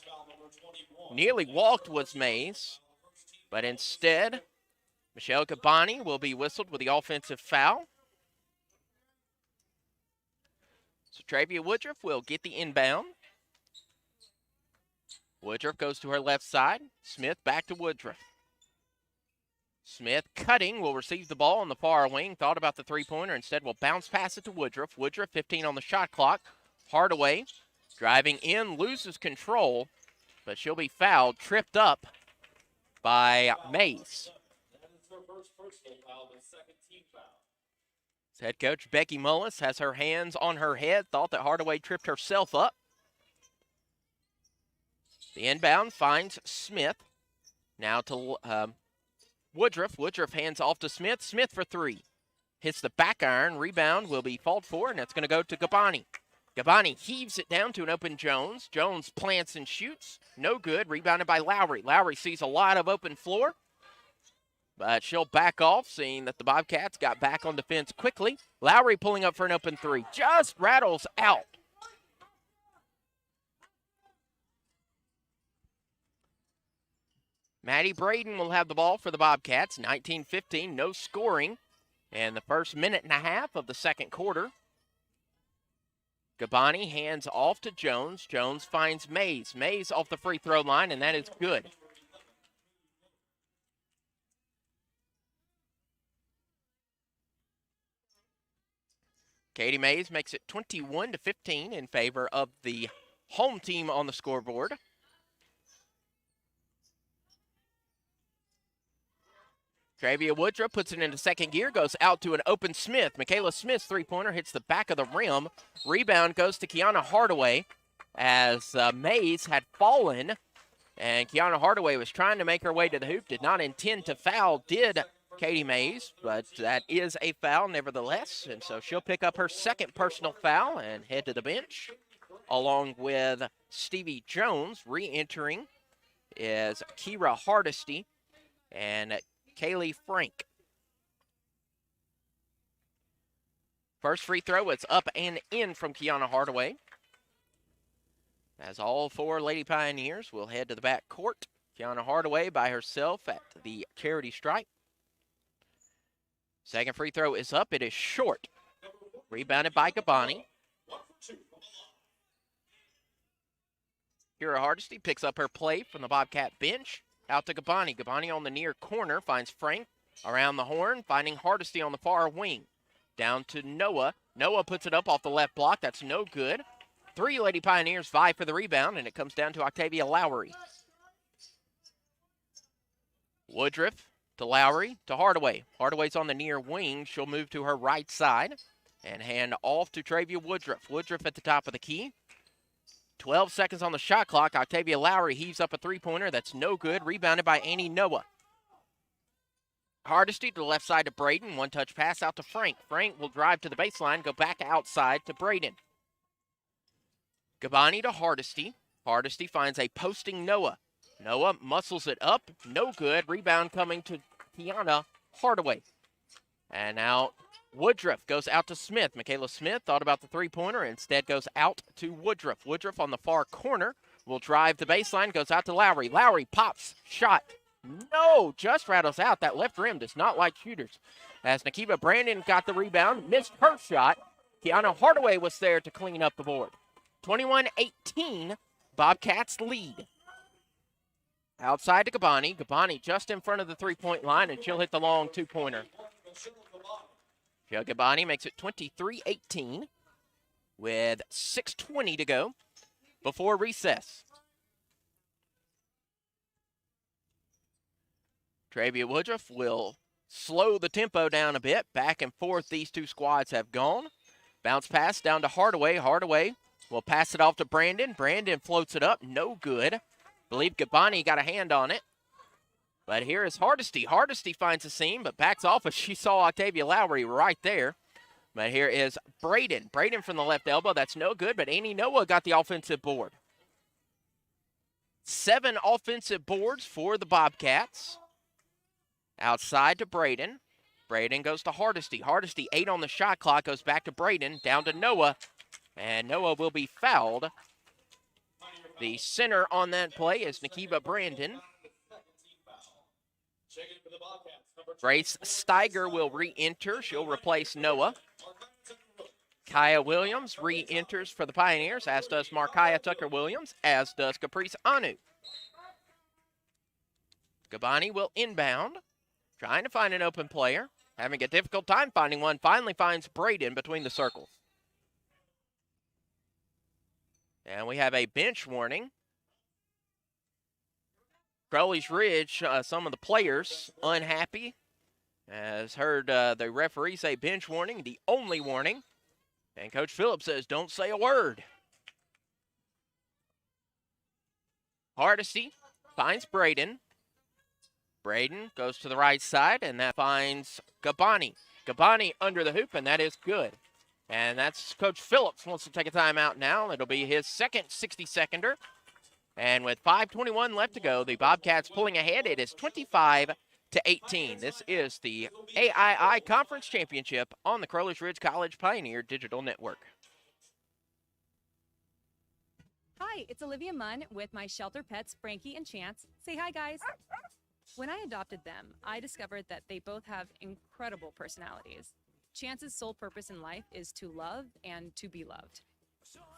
Nearly walked was Mays, but instead, Michelle Gabani will be whistled with the offensive foul. So Travia Woodruff will get the inbound. Woodruff goes to her left side. Smith back to Woodruff. Smith cutting will receive the ball on the far wing. Thought about the three-pointer. Instead will bounce pass it to Woodruff. Woodruff 15 on the shot clock. Hardaway driving in, loses control, but she'll be fouled, tripped up by Mays. Head coach Becky Mullis has her hands on her head, thought that Hardaway tripped herself up. The inbound finds Smith. Now to Woodruff. Woodruff hands off to Smith. Smith for 3. Hits the back iron. Rebound will be fought for, and it's going to go to Gabani. Gabani heaves it down to an open Jones. Jones plants and shoots. No good. Rebounded by Lowry. Lowry sees a lot of open floor, but she'll back off, seeing that the Bobcats got back on defense quickly. Lowry pulling up for an open 3. Just rattles out. Maddie Braden will have the ball for the Bobcats. 19-15, no scoring in the first minute and a half of the second quarter. Gabani hands off to Jones. Jones finds Mays. Mays off the free throw line, and that is good. Katie Mays makes it 21-15 in favor of the home team on the scoreboard. Travia Woodruff puts it into second gear, goes out to an open Smith. Michaela Smith's three-pointer hits the back of the rim. Rebound goes to Kiana Hardaway as Mays had fallen, and Kiana Hardaway was trying to make her way to the hoop. Did not intend to foul, did Katie Mays, but that is a foul nevertheless, and so she'll pick up her second personal foul and head to the bench, along with Stevie Jones. Re-entering is Kira Hardesty and Kaylee Frank. First free throw, it's up and in from Kiana Hardaway. As all 4 Lady Pioneers will head to the back court. Kiana Hardaway by herself at the charity stripe. Second free throw is up. It is short. Rebounded by Gabani. Kira Hardesty picks up her play from the Bobcat bench. Out to Gabani. Gabani on the near corner finds Frank around the horn, finding Hardesty on the far wing. Down to Noah. Noah puts it up off the left block. That's no good. 3 Lady Pioneers vie for the rebound, and it comes down to Octavia Lowry. Woodruff to Lowry to Hardaway. Hardaway's on the near wing. She'll move to her right side and hand off to Travia Woodruff. Woodruff at the top of the key. 12 seconds on the shot clock. Octavia Lowry heaves up a three-pointer. That's no good. Rebounded by Annie Noah. Hardesty to the left side to Braden. One-touch pass out to Frank. Frank will drive to the baseline, go back outside to Braden. Gabani to Hardesty. Hardesty finds a posting Noah. Noah muscles it up. No good. Rebound coming to Tiana Hardaway. And now Woodruff goes out to Smith. Michaela Smith thought about the three-pointer. Instead goes out to Woodruff. Woodruff on the far corner will drive the baseline. Goes out to Lowry. Lowry pops. Shot. No, just rattles out. That left rim does not like shooters. As Nakiba Brandon got the rebound, missed her shot. Tiana Hardaway was there to clean up the board. 21-18, Bobcats lead. Outside to Gabani. Gabani just in front of the three-point line, and she'll hit the long two-pointer. Joe Gabani makes it 23-18 with 6:20 to go before recess. Travia Woodruff will slow the tempo down a bit. Back and forth these two squads have gone. Bounce pass down to Hardaway. Hardaway will pass it off to Brandon. Brandon floats it up. No good. Believe Gabani got a hand on it. But here is Hardesty. Hardesty finds a seam, but backs off as she saw Octavia Lowry right there. But here is Braden. Braden from the left elbow. That's no good, but Annie Noah got the offensive board. 7 offensive boards for the Bobcats. Outside to Braden. Braden goes to Hardesty. Hardesty 8 on the shot clock. Goes back to Braden. Down to Noah. And Noah will be fouled. The center on that play is Nakiba Brandon. Grace Steiger will re-enter. She'll replace Noah. Kaya Williams re-enters for the Pioneers, as does Markiah Tucker-Williams, as does Caprice Anu. Gabani will inbound, trying to find an open player. Having a difficult time finding one, finally finds Braden between the circles. And we have a bench warning. Crowley's Ridge, some of the players unhappy, has heard the referee say bench warning, the only warning. And Coach Phillips says, don't say a word. Hardesty finds Braden. Braden goes to the right side, and that finds Gabani. Gabani under the hoop, and that is good. And that's Coach Phillips wants to take a timeout now. It'll be his second 60-seconder. And with 5:21 left to go, the Bobcats pulling ahead. It is 25-18. This is the A.I.I. Conference Championship on the Crowley's Ridge College Pioneer Digital Network. Hi, it's Olivia Munn with my shelter pets, Frankie and Chance. Say hi, guys. When I adopted them, I discovered that they both have incredible personalities. Chance's sole purpose in life is to love and to be loved.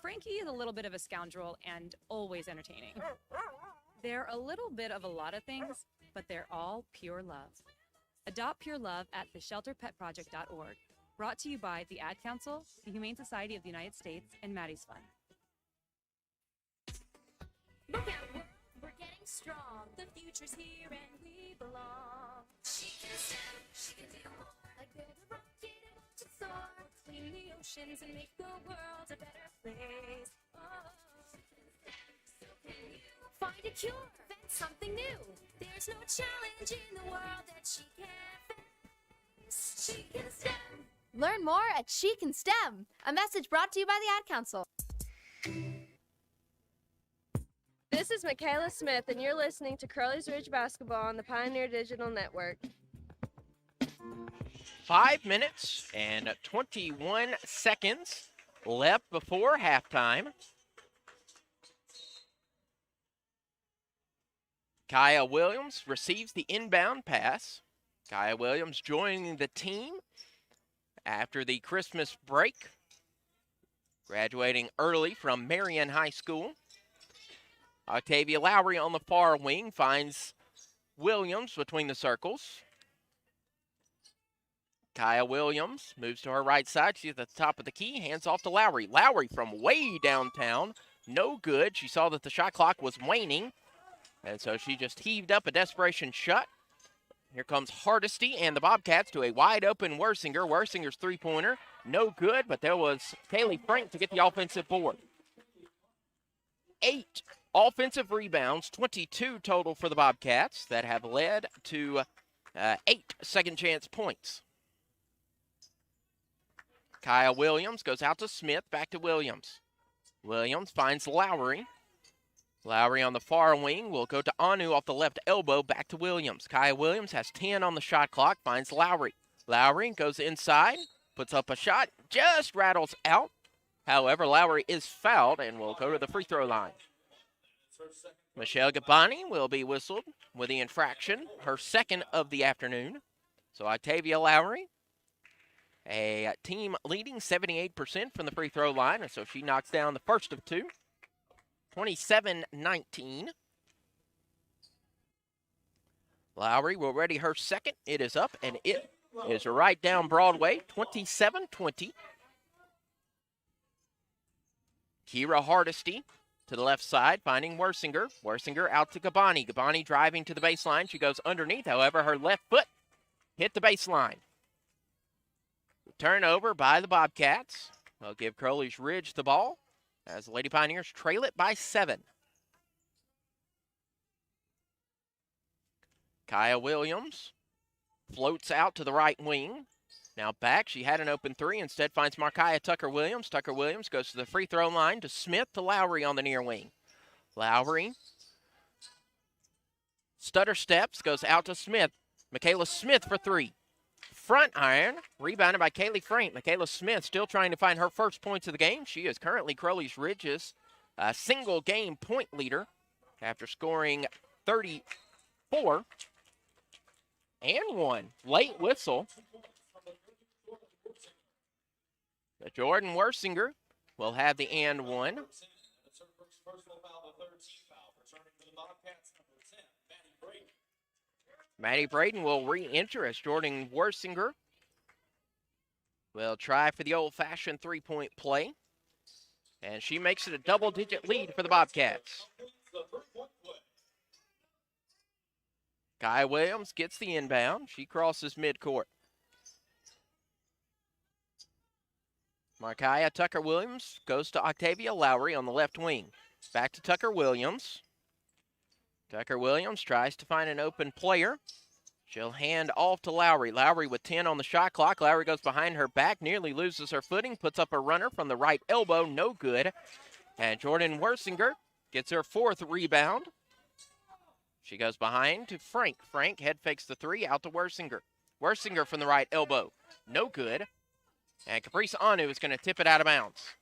Frankie is a little bit of a scoundrel and always entertaining. They're a little bit of a lot of things, but they're all pure love. Adopt pure love at theshelterpetproject.org. Brought to you by the Ad Council, the Humane Society of the United States, and Maddie's Fund. Look out, we're getting strong. The future's here and we belong. She can stand, she can do more. Like build a rocket and watch it soar. Clean the oceans and make the world a better place. Oh, so can you find a cure, invent something new. There's no challenge in the world that she can't face. She can STEM. Learn more at She Can STEM. A message brought to you by the Ad Council. This is Michaela Smith, and you're listening to Crowley's Ridge Basketball on the Pioneer Digital Network. 5 minutes and 21 seconds left before halftime. Kaya Williams receives the inbound pass. Kaya Williams joining the team after the Christmas break, graduating early from Marion High School. Octavia Lowry on the far wing finds Williams between the circles. Kaya Williams moves to her right side. She's at the top of the key, hands off to Lowry. Lowry from way downtown, no good. She saw that the shot clock was waning, and so she just heaved up a desperation shot. Here comes Hardesty and the Bobcats to a wide-open Worsinger. Worsinger's three-pointer, no good, but there was Kaylee Frank to get the offensive board. 8 offensive rebounds, 22 total for the Bobcats that have led to 8 second-chance points. Kaya Williams goes out to Smith, back to Williams. Williams finds Lowry. Lowry on the far wing will go to Anu off the left elbow, back to Williams. Kaya Williams has 10 on the shot clock, finds Lowry. Lowry goes inside, puts up a shot, just rattles out. However, Lowry is fouled and will go to the free throw line. Michelle Gabani will be whistled with the infraction, her second of the afternoon. So Octavia Lowry, a team leading 78% from the free throw line, and so she knocks down the first of two. 27-19. Lowry will ready her second. It is up, and it is right down Broadway, 27-20. Kira Hardesty to the left side, finding Worsinger. Worsinger out to Gabani. Gabani driving to the baseline. She goes underneath. However, her left foot hit the baseline. Turnover by the Bobcats. They'll give Crowley's Ridge the ball as the Lady Pioneers trail it by 7. Kaya Williams floats out to the right wing. Now back, she had an open three, instead finds Markiah Tucker-Williams. Tucker-Williams goes to the free throw line to Smith to Lowry on the near wing. Lowry stutter steps, goes out to Smith. Michaela Smith for three. Front iron, rebounded by Kaylee Frank. Michaela Smith still trying to find her first points of the game. She is currently Crowley's Ridge's single game point leader after scoring 34 and 1. Late whistle. But Jordan Worsinger will have the and 1. Maddie Braden will re-enter as Jordan Worsinger will try for the old-fashioned three-point play. And she makes it a double-digit lead for the Bobcats. Kai Williams gets the inbound. She crosses midcourt. Markiah Tucker-Williams goes to Octavia Lowry on the left wing. Back to Tucker-Williams. Tucker-Williams tries to find an open player. She'll hand off to Lowry. Lowry with 10 on the shot clock. Lowry goes behind her back, nearly loses her footing, puts up a runner from the right elbow, no good. And Jordan Worsinger gets her fourth rebound. She goes behind to Frank. Frank head fakes the three, out to Worsinger. Worsinger from the right elbow, no good. And Caprice Anu is going to tip it out of bounds.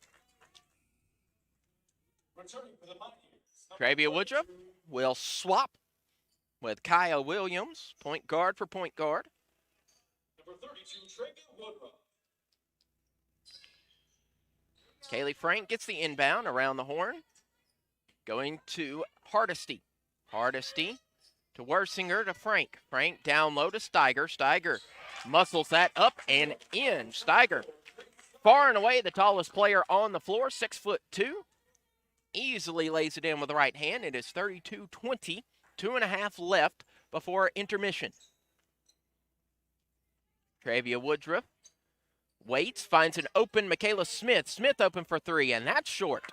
Travia Woodruff will swap with Kaya Williams, point guard for point guard. Number 32, Travia Woodruff. Kaylee Frank gets the inbound around the horn. Going to Hardesty. Hardesty to Worsinger to Frank. Frank down low to Steiger. Steiger muscles that up and in. Steiger, far and away the tallest player on the floor, 6'2". Easily lays it in with the right hand. It is 32-20. 2.5 left before intermission. Travia Woodruff waits, finds an open Michaela Smith. Smith open for three, and that's short.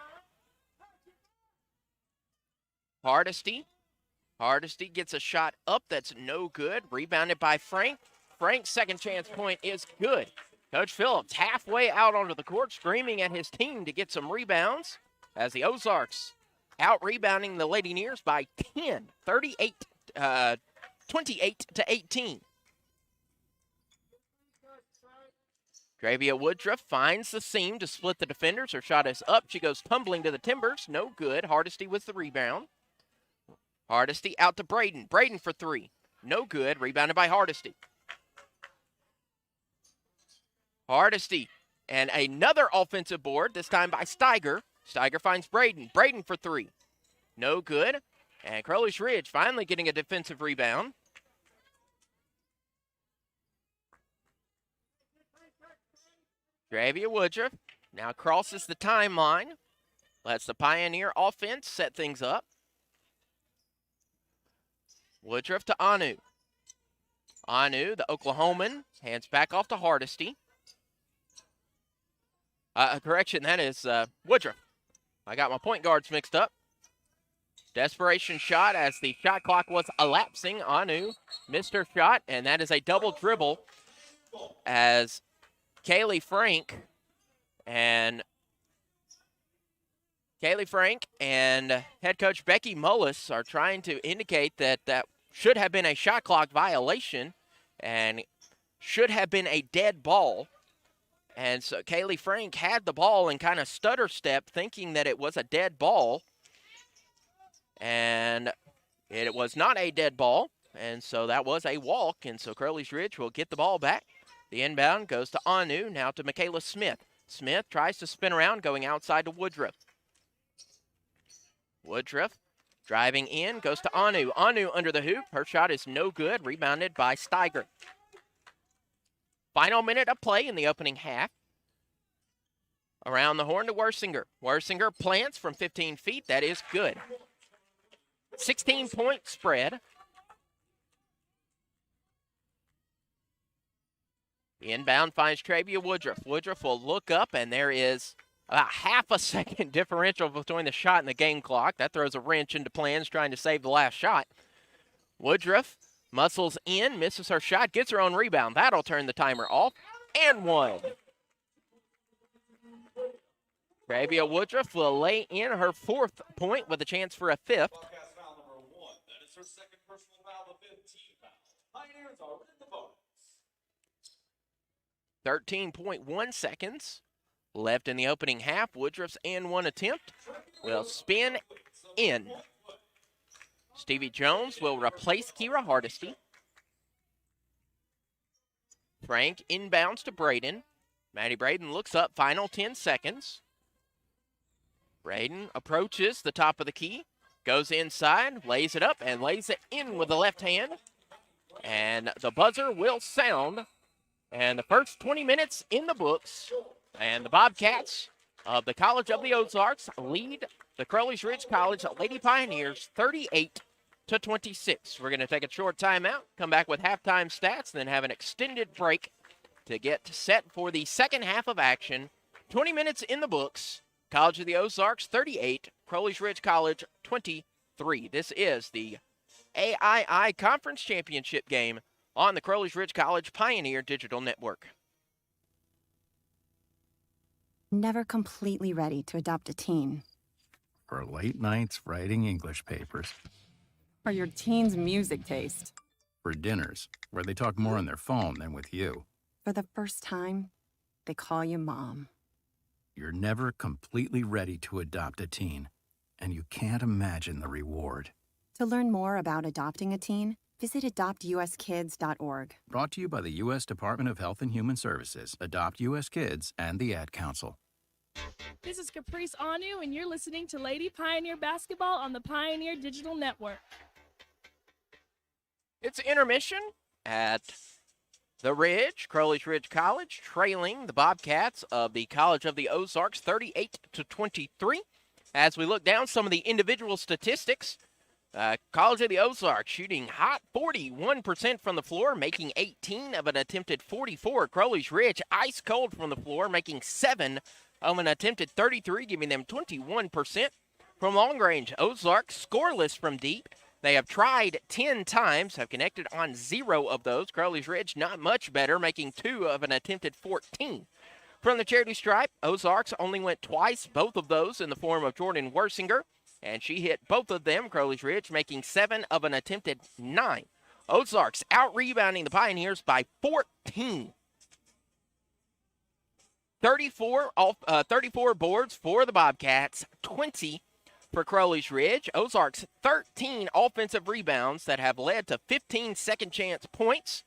Hardesty. Hardesty gets a shot up that's no good. Rebounded by Frank. Frank's second chance point is good. Coach Phillips halfway out onto the court, screaming at his team to get some rebounds as the Ozarks out-rebounding the Lady Nears by 10, 28-18. Travia Woodruff finds the seam to split the defenders. Her shot is up. She goes tumbling to the timbers. No good. Hardesty with the rebound. Hardesty out to Braden. Braden for three. No good. Rebounded by Hardesty. Hardesty and another offensive board, this time by Steiger. Steiger finds Braden. Braden for three. No good. And Crowley's Ridge finally getting a defensive rebound. Travia Woodruff now crosses the timeline. Lets the Pioneer offense set things up. Woodruff to Anu. Anu, the Oklahoman, hands back off to Hardesty. Correction, that is Woodruff. I got my point guards mixed up. Desperation shot as the shot clock was elapsing. Anu missed her shot, and that is a double dribble as Kaylee Frank and Kaylee Frank and head coach Becky Mullis are trying to indicate that that should have been a shot clock violation and should have been a dead ball. And so Kaylee Frank had the ball and kind of stutter stepped thinking that it was a dead ball. And it was not a dead ball. And so that was a walk. And so Crowley's Ridge will get the ball back. The inbound goes to Anu, now to Michaela Smith. Smith tries to spin around, going outside to Woodruff. Woodruff driving in, goes to Anu. Anu under the hoop. Her shot is no good. Rebounded by Steiger. Final minute of play in the opening half. Around the horn to Worsinger. Worsinger plants from 15 feet. That is good. 16-point spread. The inbound finds Travia Woodruff. Woodruff will look up, and there is about half a second differential between the shot and the game clock. That throws a wrench into plans trying to save the last shot. Woodruff muscles in, misses her shot, gets her own rebound. That'll turn the timer off, and one. Travia Woodruff will lay in her 4th point with a chance for a 5th. Broadcast foul number 1. That is her second personal foul, the 5th team foul. Pioneers are in the bonus. 13.1 seconds left in the opening half. Woodruff's and one attempt will spin in. Stevie Jones will replace Kira Hardesty. Frank inbounds to Braden. Maddie Braden looks up, final 10 seconds. Braden approaches the top of the key, goes inside, lays it up, and lays it in with the left hand. And the buzzer will sound. And the first 20 minutes in the books. And the Bobcats of the College of the Ozarks lead the Crowley's Ridge College Lady Pioneers 38-26. We're going to take a short timeout, come back with halftime stats, then have an extended break to get set for the second half of action. 20 minutes in the books. College of the Ozarks 38, Crowley's Ridge College 23. This is the A.I.I. Conference Championship game on the Crowley's Ridge College Pioneer Digital Network. Never completely ready to adopt a teen. For late nights writing English papers. For your teen's music taste. For dinners, where they talk more on their phone than with you. For the first time, they call you mom. You're never completely ready to adopt a teen, and you can't imagine the reward. To learn more about adopting a teen, visit adoptuskids.org. Brought to you by the U.S. Department of Health and Human Services, Adopt U.S. Kids, and the Ad Council. This is Caprice Anu, and you're listening to Lady Pioneer Basketball on the Pioneer Digital Network. It's intermission at the Ridge, Crowley's Ridge College, trailing the Bobcats of the College of the Ozarks 38-23. As we look down some of the individual statistics, College of the Ozarks shooting hot 41% from the floor, making 18 of an attempted 44. Crowley's Ridge ice cold from the floor, making 7 of an attempted 33, giving them 21% from long range. Ozarks scoreless from deep. They have tried 10 times, have connected on 0 of those. Crowley's Ridge not much better, making 2 of an attempted 14. From the charity stripe, Ozarks only went twice, both of those in the form of Jordan Worsinger, and she hit both of them, Crowley's Ridge, making 7 of an attempted 9. Ozarks out-rebounding the Pioneers by 14. 34 boards for the Bobcats, 20 for Crowley's Ridge. Ozarks 13 offensive rebounds that have led to 15 second chance points.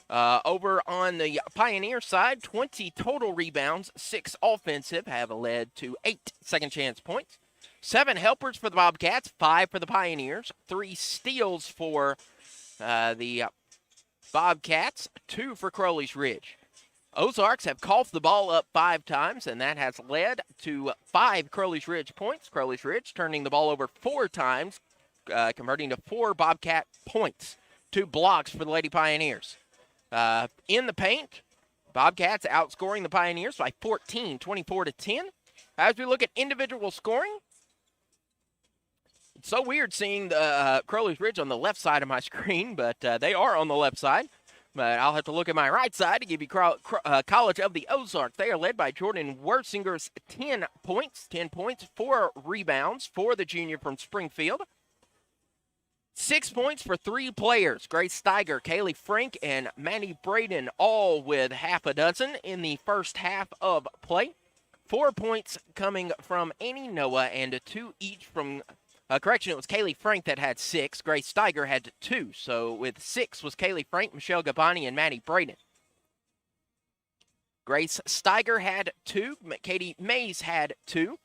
Over on the Pioneer side, 20 total rebounds, 6 offensive have led to 8 second chance points. 7 helpers for the Bobcats, 5 for the Pioneers, 3 steals for the Bobcats, 2 for Crowley's Ridge. Ozarks have coughed the ball up 5 times, and that has led to 5 Crowley's Ridge points. Crowley's Ridge turning the ball over 4 times, converting to 4 Bobcat points. 2 blocks for the Lady Pioneers. In the paint, Bobcats outscoring the Pioneers by 14, 24-10. As we look at individual scoring, it's so weird seeing the Crowley's Ridge on the left side of my screen, but they are on the left side. But I'll have to look at my right side to give you College of the Ozarks. They are led by Jordan Wertzinger's 10 points. 10 points, 4 rebounds for the junior from Springfield. 6 points for 3 players. Grace Steiger, Kaylee Frank, and Manny Braden, all with half a dozen in the first half of play. 4 points coming from Annie Noah and 2 each from it was Kaylee Frank that had 6. Grace Steiger had 2. So with 6 was Kaylee Frank, Michelle Gabani, and Maddie Braden. Grace Steiger had 2. Katie Mays had 2.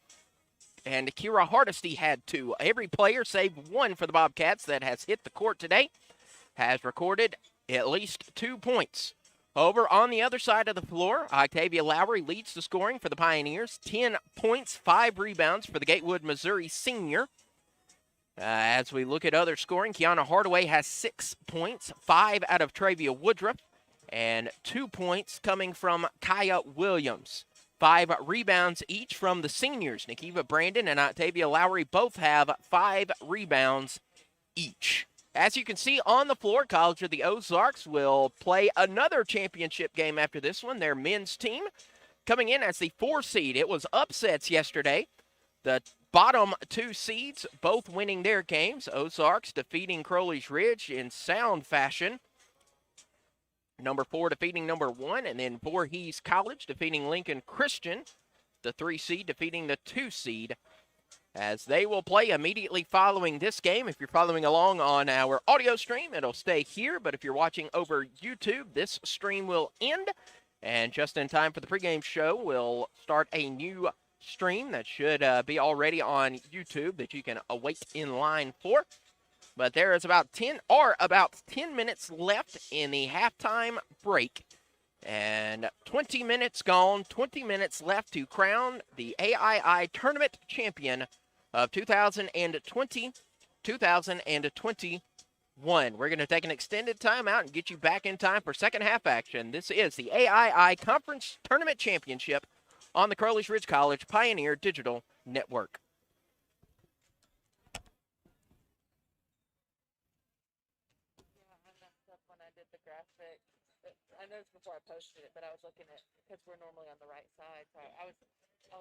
And Kira Hardesty had 2. Every player save 1 for the Bobcats that has hit the court today has recorded at least 2 points. Over on the other side of the floor, Octavia Lowry leads the scoring for the Pioneers. 10 points, 5 rebounds for the Gatewood, Missouri senior. As we look at other scoring, Kiana Hardaway has 6 points, 5 out of Travia Woodruff, and 2 points coming from Kaya Williams. 5 rebounds each from the seniors. Nikiva Brandon and Octavia Lowry both have 5 rebounds each. As you can see on the floor, College of the Ozarks will play another championship game after this one. Their men's team coming in as the 4 seed. It was upsets yesterday. The bottom 2 seeds both winning their games. Ozarks defeating Crowley's Ridge in sound fashion. Number 4 defeating number 1, and then Voorhees College defeating Lincoln Christian. The 3 seed defeating the 2 seed. As they will play immediately following this game. If you're following along on our audio stream, it'll stay here. But if you're watching over YouTube, this stream will end. And just in time for the pregame show, we'll start a new stream that should be already on YouTube that you can await in line for. But there is about 10 minutes left in the halftime break. And 20 minutes gone, 20 minutes left to crown the A.I.I. tournament champion of 2020-2021. We're going to take an extended timeout and get you back in time for second half action. This is the A.I.I. Conference Tournament Championship on the Crowley's Ridge College Pioneer Digital Network. I noticed before I posted it, but I was looking at, because we're normally on the right side, so I was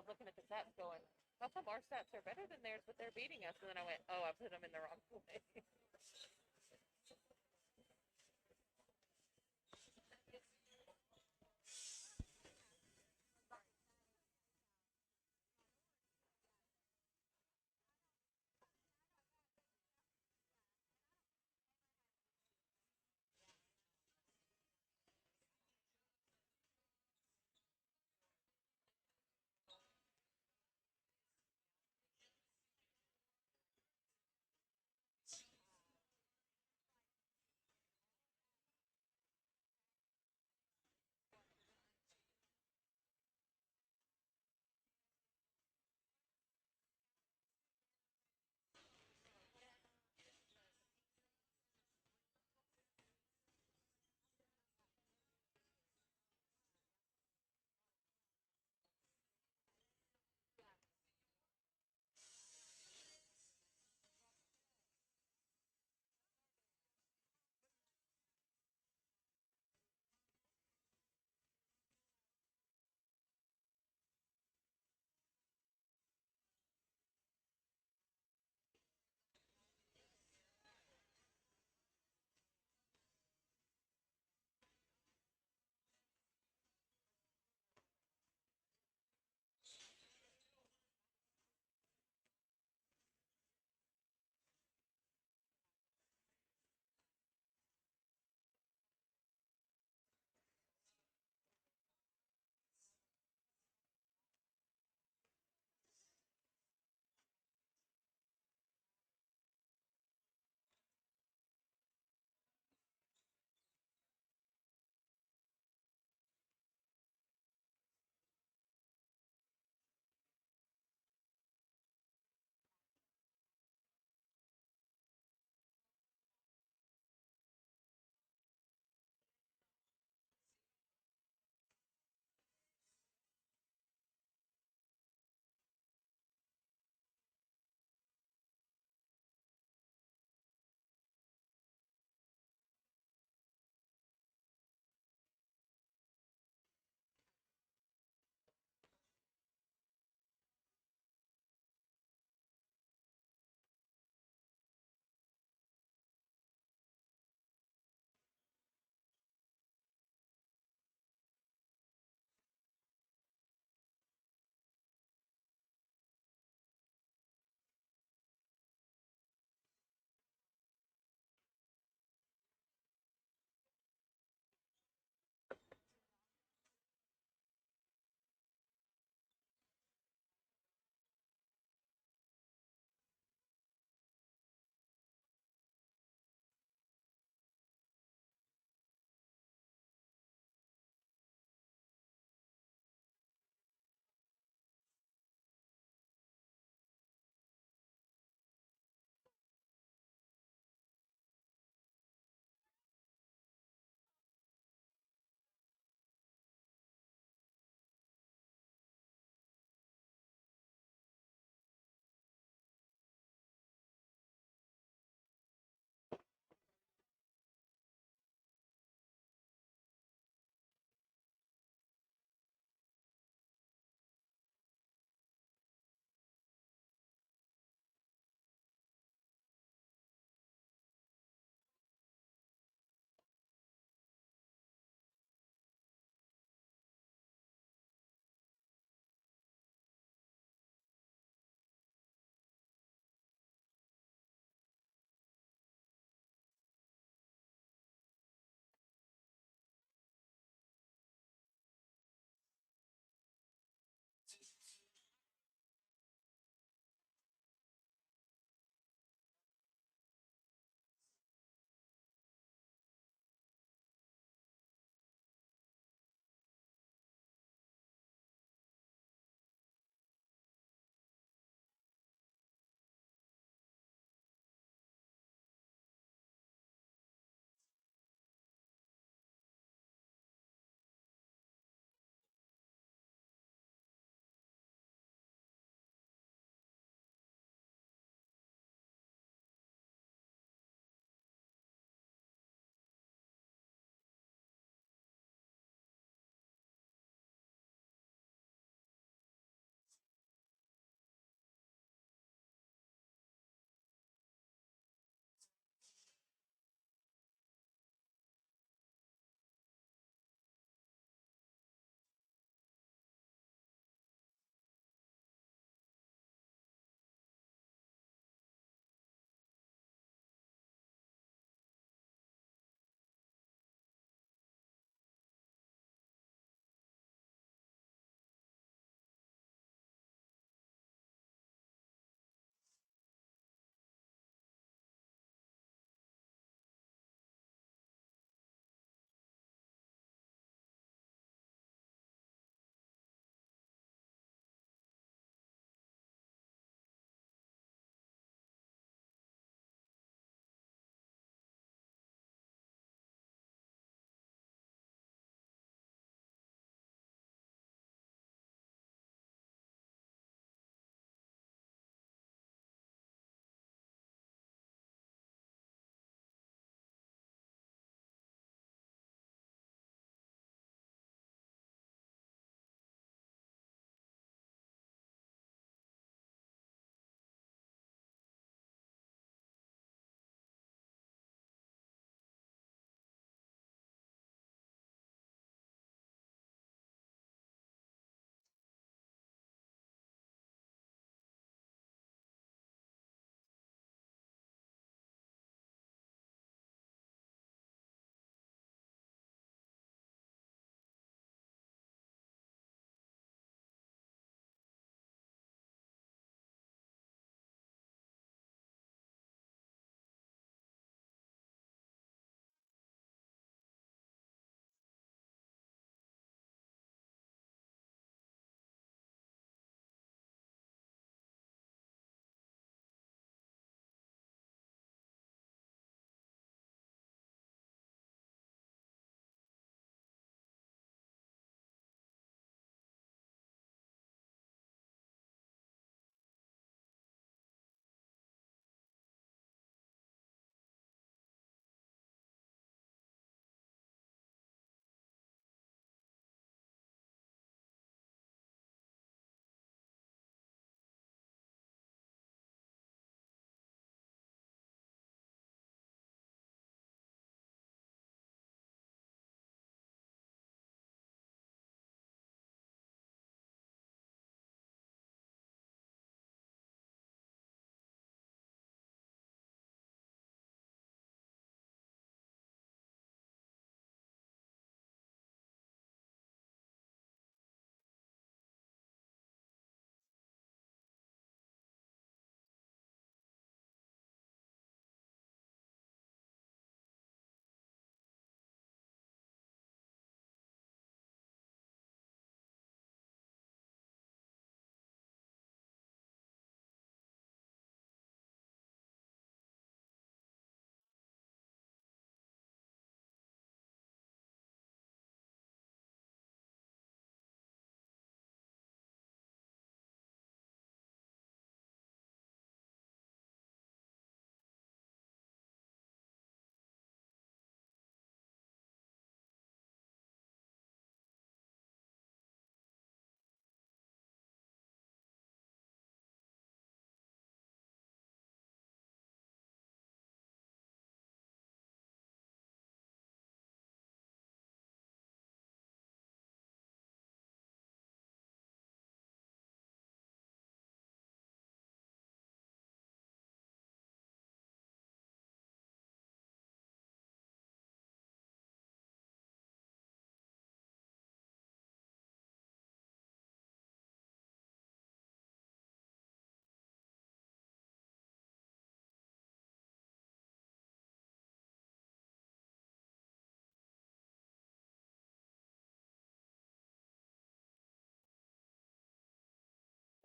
looking at the stats going, how come our stats are better than theirs, but they're beating us? And then I went, oh, I put them in the wrong way.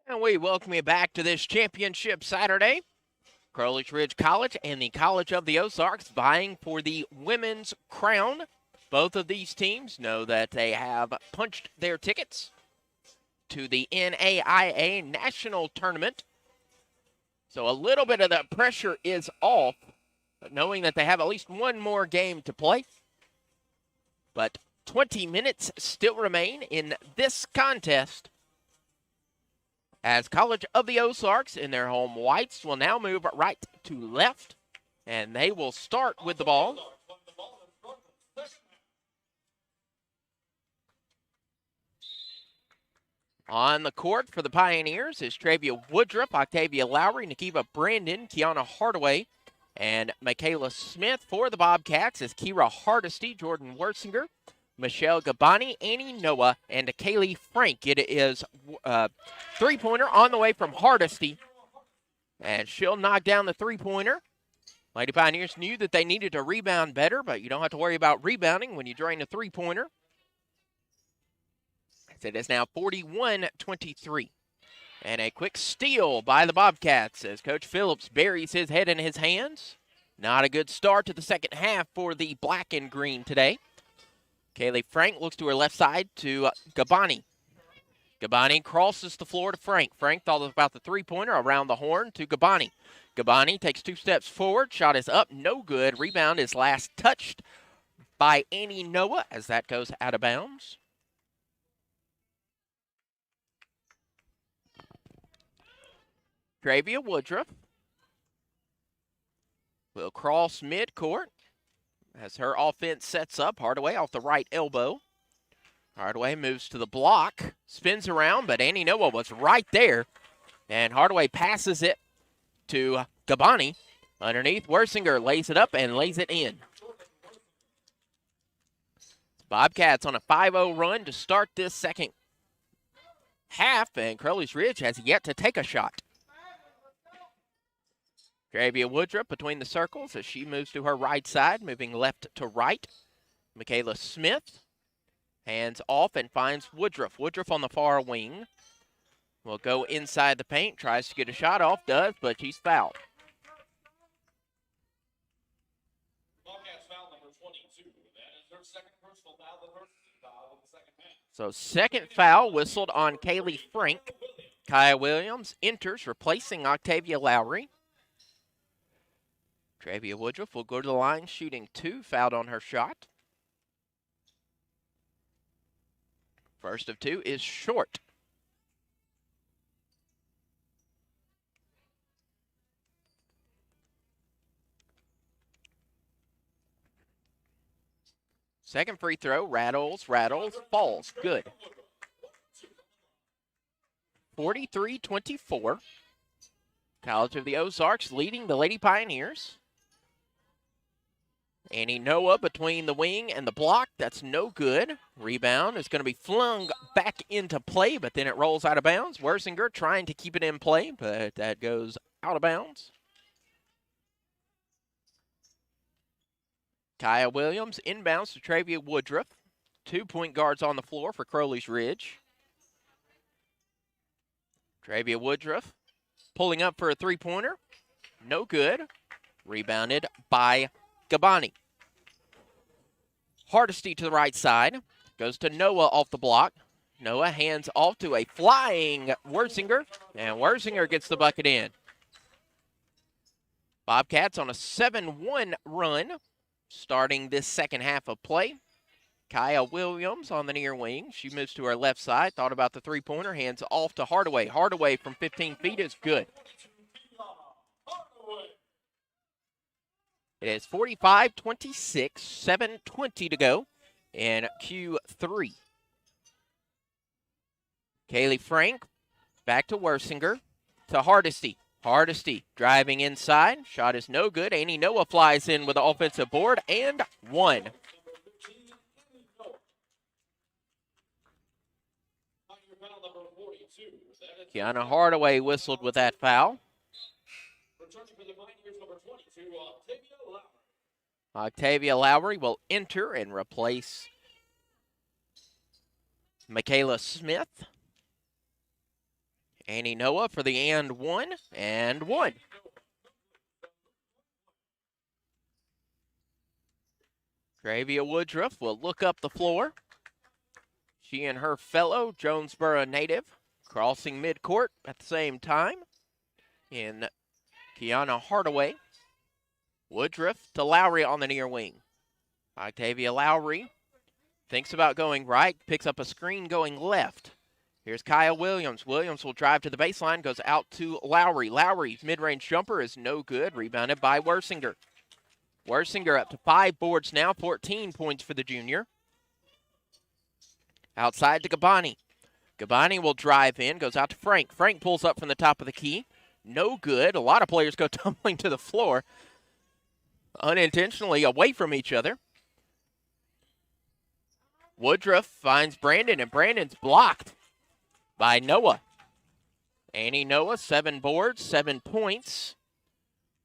And we welcome you back to this championship Saturday. Crowley Ridge College and the College of the Ozarks vying for the women's crown. Both of these teams know that they have punched their tickets to the NAIA National Tournament. So a little bit of the pressure is off, knowing that they have at least one more game to play. But 20 minutes still remain in this contest, as College of the Ozarks in their home whites will now move right to left, and they will start with the ball. On the court for the Pioneers is Travia Woodruff, Octavia Lowry, Nikiva Brandon, Kiana Hardaway, and Michaela Smith. For the Bobcats is Kira Hardesty, Jordan Wersinger, Michelle Gabani, Annie Noah, and Kaylee Frank. It is three-pointer on the way from Hardesty, and she'll knock down the three-pointer. Lady Pioneers knew that they needed to rebound better, but you don't have to worry about rebounding when you drain a three-pointer. It is now 41-23. And a quick steal by the Bobcats as Coach Phillips buries his head in his hands. Not a good start to the second half for the black and green today. Kaylee Frank looks to her left side to Gabani. Gabani crosses the floor to Frank. Frank thought about the three-pointer around the horn to Gabani. Gabani takes 2 steps forward. Shot is up, no good. Rebound is last touched by Annie Noah as that goes out of bounds. Travia Woodruff will cross midcourt as her offense sets up. Hardaway off the right elbow. Hardaway moves to the block, spins around, but Annie Noah was right there. And Hardaway passes it to Gabani. Underneath, Wersinger lays it up and lays it in. Bobcats on a 5-0 run to start this second half, and Crowley's Ridge has yet to take a shot. Travia Woodruff between the circles as she moves to her right side, moving left to right. Michaela Smith hands off and finds Woodruff. Woodruff on the far wing will go inside the paint, tries to get a shot off, does, but she's fouled. Bobcats foul number 22. That is her second personal foul, the first foul of the second half. So second foul whistled on Kaylee Frank. Kaya Williams enters, replacing Octavia Lowry. Travia Woodruff will go to the line, shooting 2, fouled on her shot. First of 2 is short. Second free throw, rattles, falls, good. 43-24. College of the Ozarks leading the Lady Pioneers. Annie Noah between the wing and the block. That's no good. Rebound is going to be flung back into play, but then it rolls out of bounds. Wersinger trying to keep it in play, but that goes out of bounds. Kaya Williams inbounds to Travia Woodruff. 2 point guards on the floor for Crowley's Ridge. Travia Woodruff pulling up for a three-pointer. No good. Rebounded by Gabani. Hardesty to the right side. Goes to Noah off the block. Noah hands off to a flying Wersinger, and Wersinger gets the bucket in. Bobcats on a 7-1 run starting this second half of play. Kaya Williams on the near wing. She moves to her left side. Thought about the three-pointer. Hands off to Hardaway. Hardaway from 15 feet is good. It is 45-26, 7:20 to go in Q3. Kaylee Frank back to Wersinger to Hardesty. Hardesty driving inside. Shot is no good. Annie Noah flies in with the offensive board and one. Kiana Hardaway whistled with that foul. Octavia Lowry will enter and replace Michaela Smith. Annie Noah for the and one. Travia Woodruff will look up the floor. She and her fellow Jonesboro native crossing midcourt at the same time in Kiana Hardaway. Woodruff to Lowry on the near wing. Octavia Lowry thinks about going right, picks up a screen going left. Here's Kaya Williams. Williams will drive to the baseline, goes out to Lowry. Lowry's mid-range jumper is no good, rebounded by Worsinger. Worsinger up to 5 boards now, 14 points for the junior. Outside to Gabani. Gabani will drive in, goes out to Frank. Frank pulls up from the top of the key. No good. A lot of players go tumbling to the floor, unintentionally away from each other. Woodruff finds Brandon, and Brandon's blocked by Noah. Annie Noah, 7 boards, 7 points.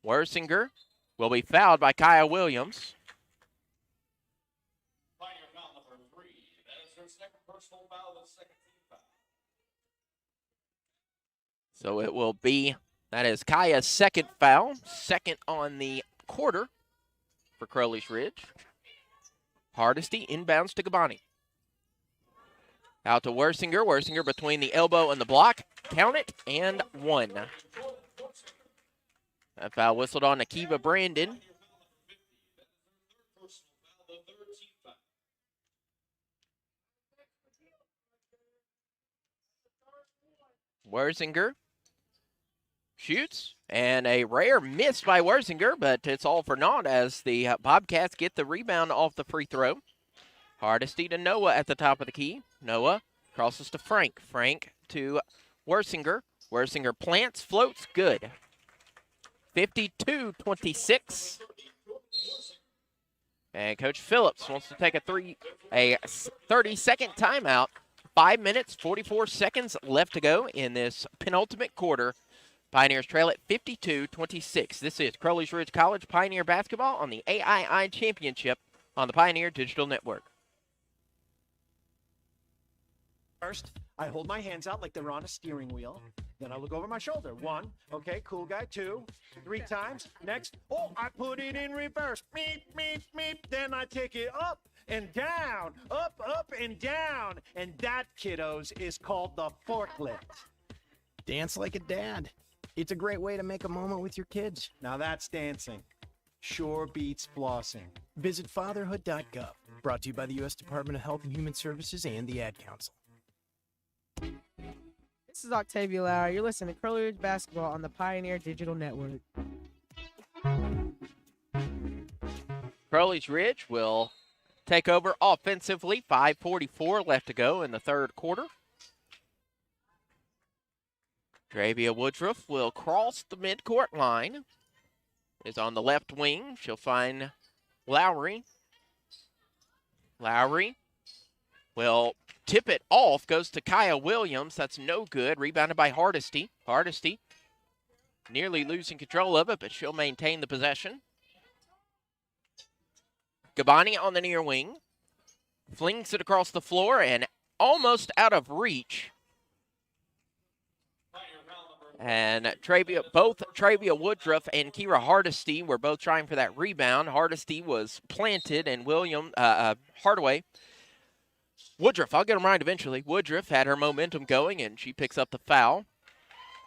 Worsinger will be fouled by Kaya Williams. Pioneer foul number 3. That is her second personal foul, the second team foul. So it will be, that is Kaya's second foul, second on the quarter for Crowley's Ridge. Hardesty inbounds to Gabani. Out to Worsinger. Worsinger between the elbow and the block. Count it, and 1. That foul whistled on Akiva Brandon. Worsinger shoots, and a rare miss by Worsinger, but it's all for naught as the Bobcats get the rebound off the free throw. Hardesty to Noah at the top of the key. Noah crosses to Frank. Frank to Worsinger. Worsinger plants, floats, good. 52-26. And Coach Phillips wants to take a 30-second timeout. 5 minutes, 44 seconds left to go in this penultimate quarter. Pioneers trail at 52-26. This is Crowley's Ridge College Pioneer Basketball on the A.I.I. Championship on the Pioneer Digital Network. First, I hold my hands out like they're on a steering wheel. Then I look over my shoulder. 1, okay, cool guy. 2, 3 times. Next, oh, I put it in reverse. Meep, meep, meep. Then I take it up and down, up and down. And that, kiddos, is called the forklift. Dance like a dad. It's a great way to make a moment with your kids. Now that's dancing. Sure beats flossing. Visit fatherhood.gov. Brought to you by the U.S. Department of Health and Human Services and the Ad Council. This is Octavia Lowry. You're listening to Crowley Ridge Basketball on the Pioneer Digital Network. Crowley's Ridge will take over offensively. 5:44 left to go in the third quarter. Travia Woodruff will cross the midcourt line. Is on the left wing. She'll find Lowry. Lowry will tip it off. Goes to Kaya Williams. That's no good. Rebounded by Hardesty. Hardesty nearly losing control of it, but she'll maintain the possession. Gabani on the near wing. Flings it across the floor and almost out of reach. And both Travia Woodruff and Kira Hardesty were both trying for that rebound. Hardesty was planted, and Hardaway. Woodruff, I'll get him right eventually. Woodruff had her momentum going, and she picks up the foul.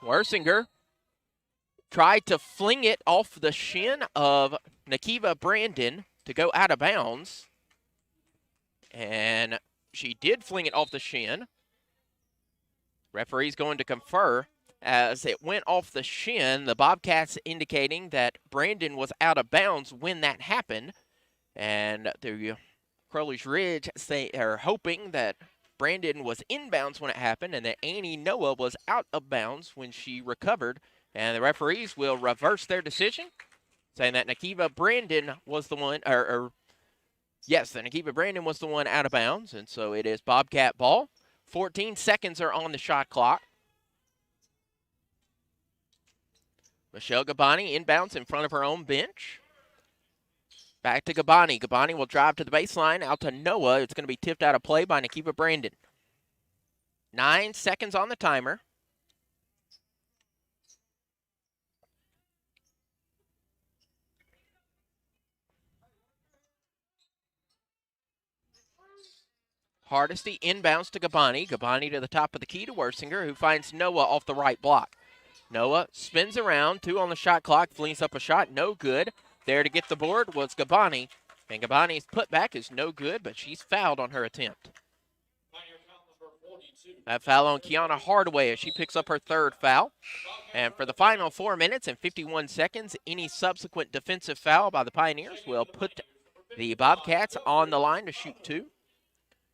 Worsinger tried to fling it off the shin of Nakiva Brandon to go out of bounds. And she did fling it off the shin. Referee's going to confer. As it went off the shin, the Bobcats indicating that Brandon was out of bounds when that happened. And the Crowley's Ridge are hoping that Brandon was inbounds when it happened and that Annie Noah was out of bounds when she recovered. And the referees will reverse their decision, saying that Nakiva Brandon was the one, yes, that Nakiva Brandon was the one out of bounds. And so it is Bobcat ball. 14 seconds are on the shot clock. Michelle Gabani inbounds in front of her own bench. Back to Gabani. Gabani will drive to the baseline, out to Noah. It's going to be tipped out of play by Nakiva Brandon. 9 seconds on the timer. Hardesty inbounds to Gabani. Gabani to the top of the key to Worsinger, who finds Noah off the right block. Noah spins around, 2 on the shot clock, flings up a shot, no good. There to get the board was Gabani, and Gabani's putback is no good, but she's fouled on her attempt. That foul on Kiana Hardaway as she picks up her 3rd foul. And for the final 4 minutes and 51 seconds, any subsequent defensive foul by the Pioneers will put the Bobcats on the line to shoot 2.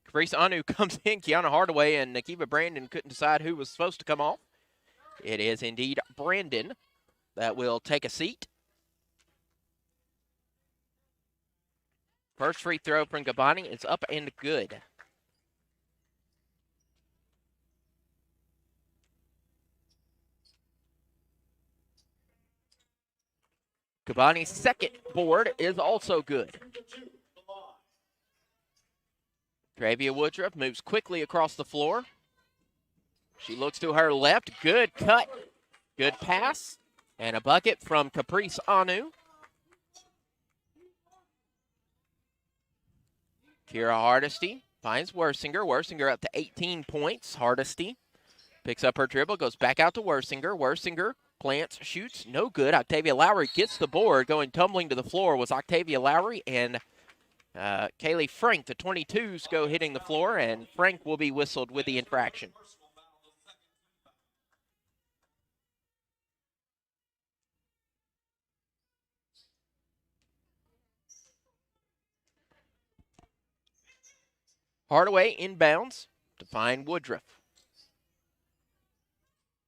Caprice Anu comes in. Kiana Hardaway and Nakiva Brandon couldn't decide who was supposed to come off. It is indeed Brandon that will take a seat. First free throw from Gabani is up and good. Gabani's second board is also good. Travia Woodruff moves quickly across the floor. She looks to her left. Good cut. Good pass. And a bucket from Caprice Anu. Kira Hardesty finds Worsinger. Worsinger up to 18 points. Hardesty picks up her dribble, goes back out to Worsinger. Worsinger plants, shoots, no good. Octavia Lowry gets the board. Going tumbling to the floor was Octavia Lowry, and Kaylee Frank, the 22s, go hitting the floor, and Frank will be whistled with the infraction. Hardaway inbounds to find Woodruff.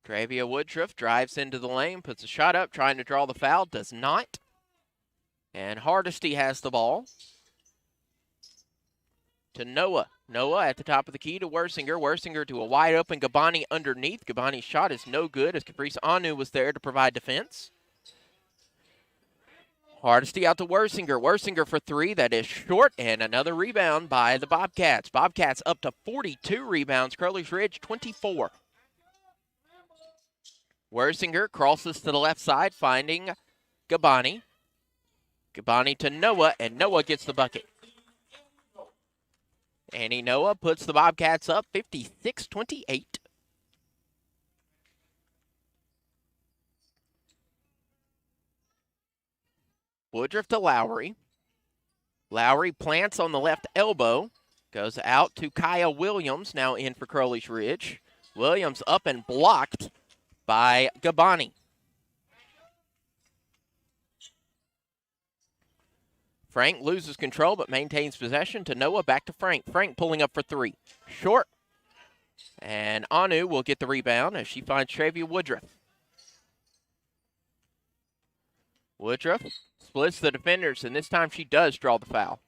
Travia Woodruff drives into the lane, puts a shot up, trying to draw the foul, does not. And Hardesty has the ball. To Noah. Noah at the top of the key to Worsinger. Worsinger to a wide open Gabani underneath. Gabani's shot is no good as Caprice Anu was there to provide defense. Hardesty out to Worsinger. Worsinger for 3. That is short, and another rebound by the Bobcats. Bobcats up to 42 rebounds. Crowley's Ridge 24. Worsinger crosses to the left side, finding Gabani. Gabani to Noah, and Noah gets the bucket. Annie Noah puts the Bobcats up 56-28. Woodruff to Lowry. Lowry plants on the left elbow. Goes out to Kaya Williams, now in for Crowley's Ridge. Williams up and blocked by Gabani. Frank loses control but maintains possession to Noah, back to Frank. Frank pulling up for 3. Short. And Anu will get the rebound as she finds Travia Woodruff. Woodruff splits the defenders, and this time she does draw the foul.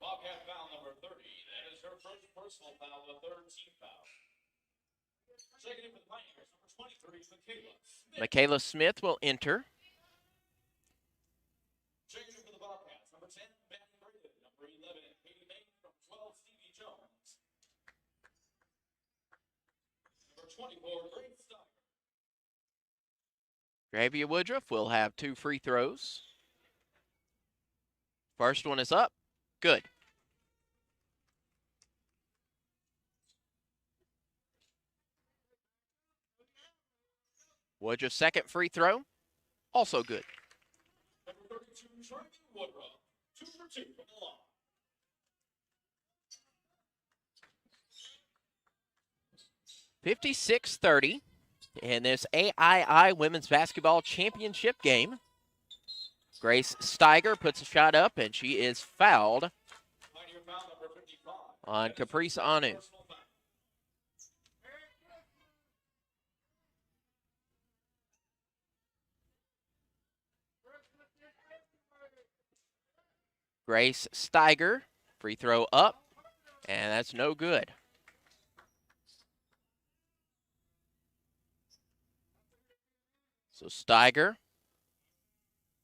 Bobcat foul number 30. That is her first personal foul, the 3rd team foul. Checking in for the Pioneers, number 23, Michaela Smith. Michaela Smith will enter. Checking in for the Bobcats, number 10, Matt Braden. Number 11, Katie May. From 12, Stevie Jones. Number 24, Grace Steiner. Travia Woodruff will have 2 free throws. First one is up. Good. Woodruff's second free throw, also good. Number 32, Charlie Woodruff. 2 for 2 from the line. $56-30 in this A.I.I. Women's Basketball Championship game. Grace Steiger puts a shot up, and she is fouled on Caprice Anu. Grace Steiger, free throw up, and that's no good. So Steiger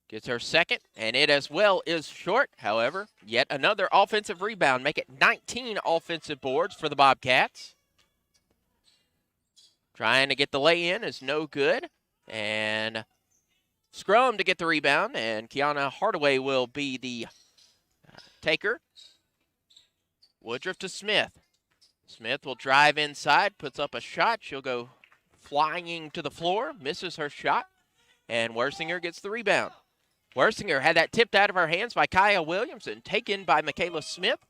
gets her second, and it as well is short. However, yet another offensive rebound. Make it 19 offensive boards for the Bobcats. Trying to get the lay-in is no good. And scrum to get the rebound, and Kiana Hardaway will be the taker. Woodruff to Smith. Smith will drive inside, puts up a shot. She'll go flying to the floor, misses her shot, and Wersinger gets the rebound. Wersinger had that tipped out of her hands by Kaya Williams and taken by Michaela Smith.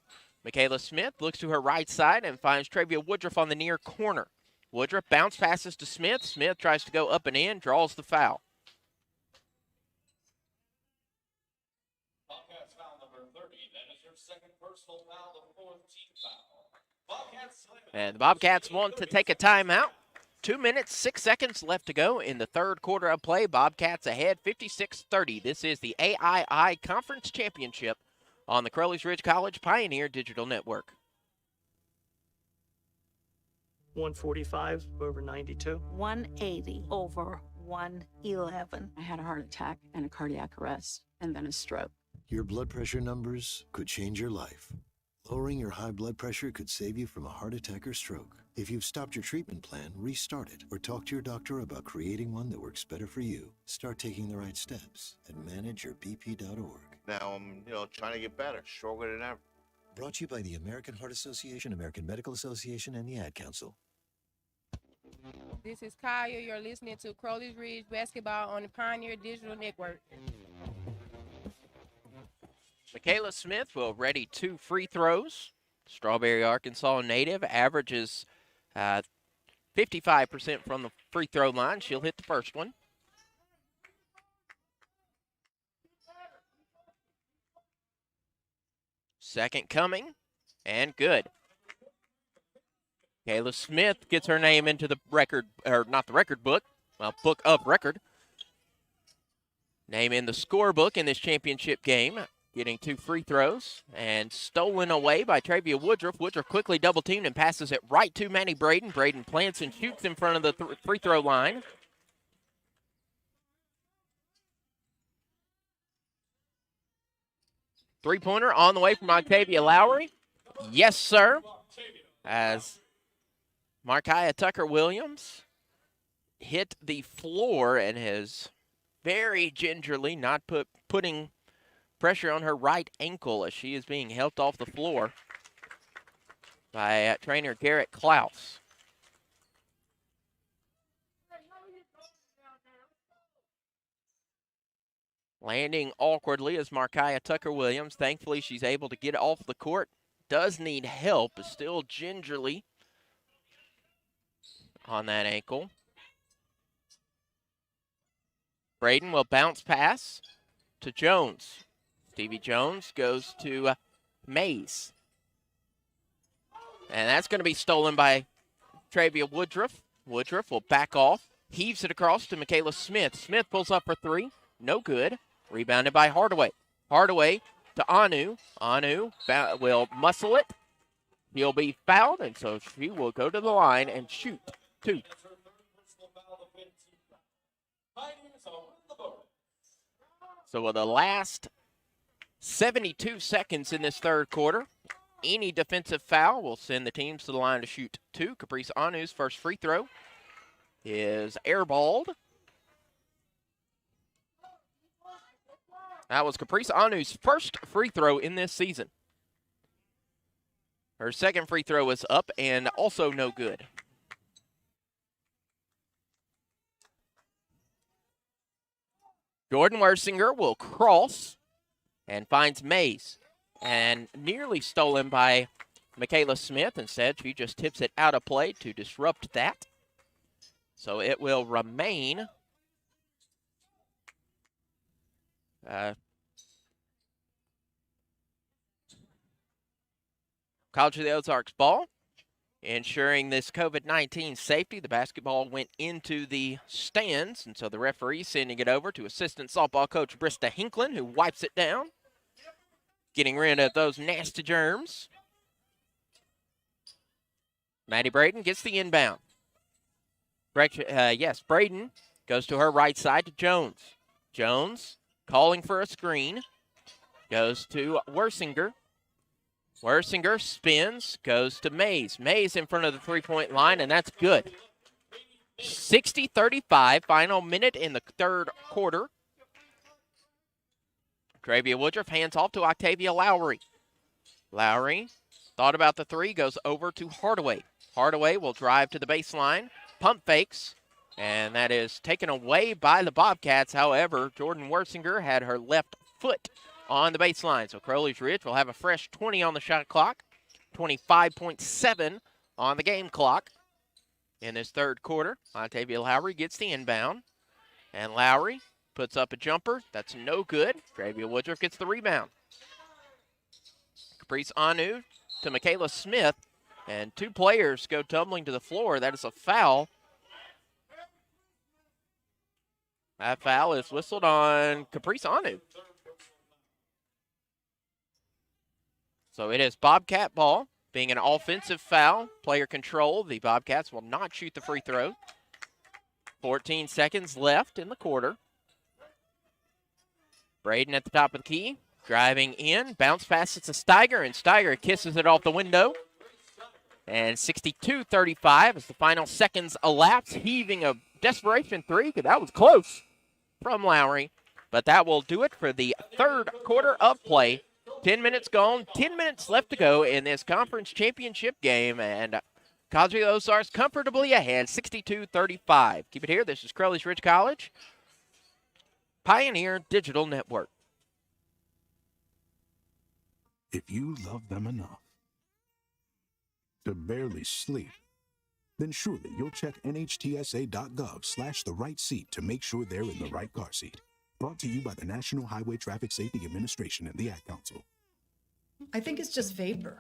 Michaela Smith looks to her right side and finds Travia Woodruff on the near corner. Woodruff bounce passes to Smith. Smith tries to go up and in, draws the foul. Bobcats foul number 30. That is your second personal foul, the fourth team foul. Bobcats And the Bobcats want to take a timeout. 2 minutes, 6 seconds left to go in the third quarter of play. Bobcats ahead 56-30. This is the A.I.I. Conference Championship on the Crowley's Ridge College Pioneer Digital Network. 145 over 92. 180 over 111. I had a heart attack and a cardiac arrest and then a stroke. Your blood pressure numbers could change your life. Lowering your high blood pressure could save you from a heart attack or stroke. If you've stopped your treatment plan, restart it or talk to your doctor about creating one that works better for you. Start taking the right steps at manageyourBP.org. Now I'm, trying to get better, stronger than ever. Brought to you by the American Heart Association, American Medical Association, and the Ad Council. This is Kaya. You're listening to Crowley's Ridge Basketball on the Pioneer Digital Network. Michaela Smith will ready 2 free throws. Strawberry, Arkansas native, averages 55% from the free throw line. She'll hit the first one. Second coming, and good. Kayla Smith gets her name into the record, or not the record book, well, book of record. Name in the scorebook in this championship game. Getting 2 free throws and stolen away by Travia Woodruff. Woodruff quickly double-teamed and passes it right to Manny Braden. Braden plants and shoots in front of the free throw line. Three-pointer on the way from Octavia Lowry. Yes, sir. As Markiah Tucker-Williams hit the floor and has very gingerly not putting pressure on her right ankle as she is being helped off the floor by trainer Garrett Klaus. Landing awkwardly is Markiah Tucker-Williams. Thankfully, she's able to get off the court. Does need help, but still gingerly on that ankle. Braden will bounce pass to Jones. Stevie Jones goes to Mays. And that's going to be stolen by Travia Woodruff. Woodruff will back off, heaves it across to Michaela Smith. Smith pulls up for 3. No good. Rebounded by Hardaway. Hardaway to Anu. Anu will muscle it. He'll be fouled, and so she will go to the line and shoot 2. So with the last 72 seconds in this third quarter, any defensive foul will send the teams to the line to shoot 2. Caprice Anu's first free throw is airballed. That was Caprice Anu's first free throw in this season. Her second free throw was up and also no good. Jordan Wersinger will cross and finds Mays, and nearly stolen by Michaela Smith. Instead, she just tips it out of play to disrupt that. So it will remain College of the Ozarks ball. Ensuring this COVID-19 safety, the basketball went into the stands, and so the referee sending it over to assistant softball coach Brista Hinklin, who wipes it down, getting rid of those nasty germs. Maddie Braden gets the inbound. Braden goes to her right side to Jones. Jones calling for a screen, goes to Wersinger. Wersinger spins, goes to Mays. Mays in front of the three-point line, and that's good. 60-35, final minute in the third quarter. Travia Woodruff hands off to Octavia Lowry. Lowry Thought about the three, goes over to Hardaway. Hardaway will drive to the baseline, pump fakes, and that is taken away by the Bobcats. However, Jordan Wersinger had her left foot on the baseline. So Crowley's Ridge will have a fresh 20 on the shot clock, 25.7 on the game clock. In this third quarter, Montavia Lowry gets the inbound, and Lowry puts up a jumper. That's no good. Travia Woodruff gets the rebound. Caprice Anu to Michaela Smith, and two players go tumbling to the floor. That is a foul. That foul is whistled on Caprice Anu. So it is Bobcat ball, being an offensive foul. Player control. The Bobcats will not shoot the free throw. 14 seconds left in the quarter. Braden at the top of the key, driving in. Bounce pass it to Steiger, and Steiger kisses it off the window. And 62-35 as the final seconds elapse, heaving a desperation three, because that was close from Lowry. But that will do it for the third quarter of play. 10 minutes gone, 10 minutes left to go in this conference championship game, and Cosby Ozarks comfortably ahead, 62-35. Keep it here. This is Crowley's Ridge College, Pioneer Digital Network. If you love them enough to barely sleep, then surely you'll check nhtsa.gov/the-right-seat to make sure they're in the right car seat. Brought to you by the National Highway Traffic Safety Administration and the Ad Council. I think it's just vapor.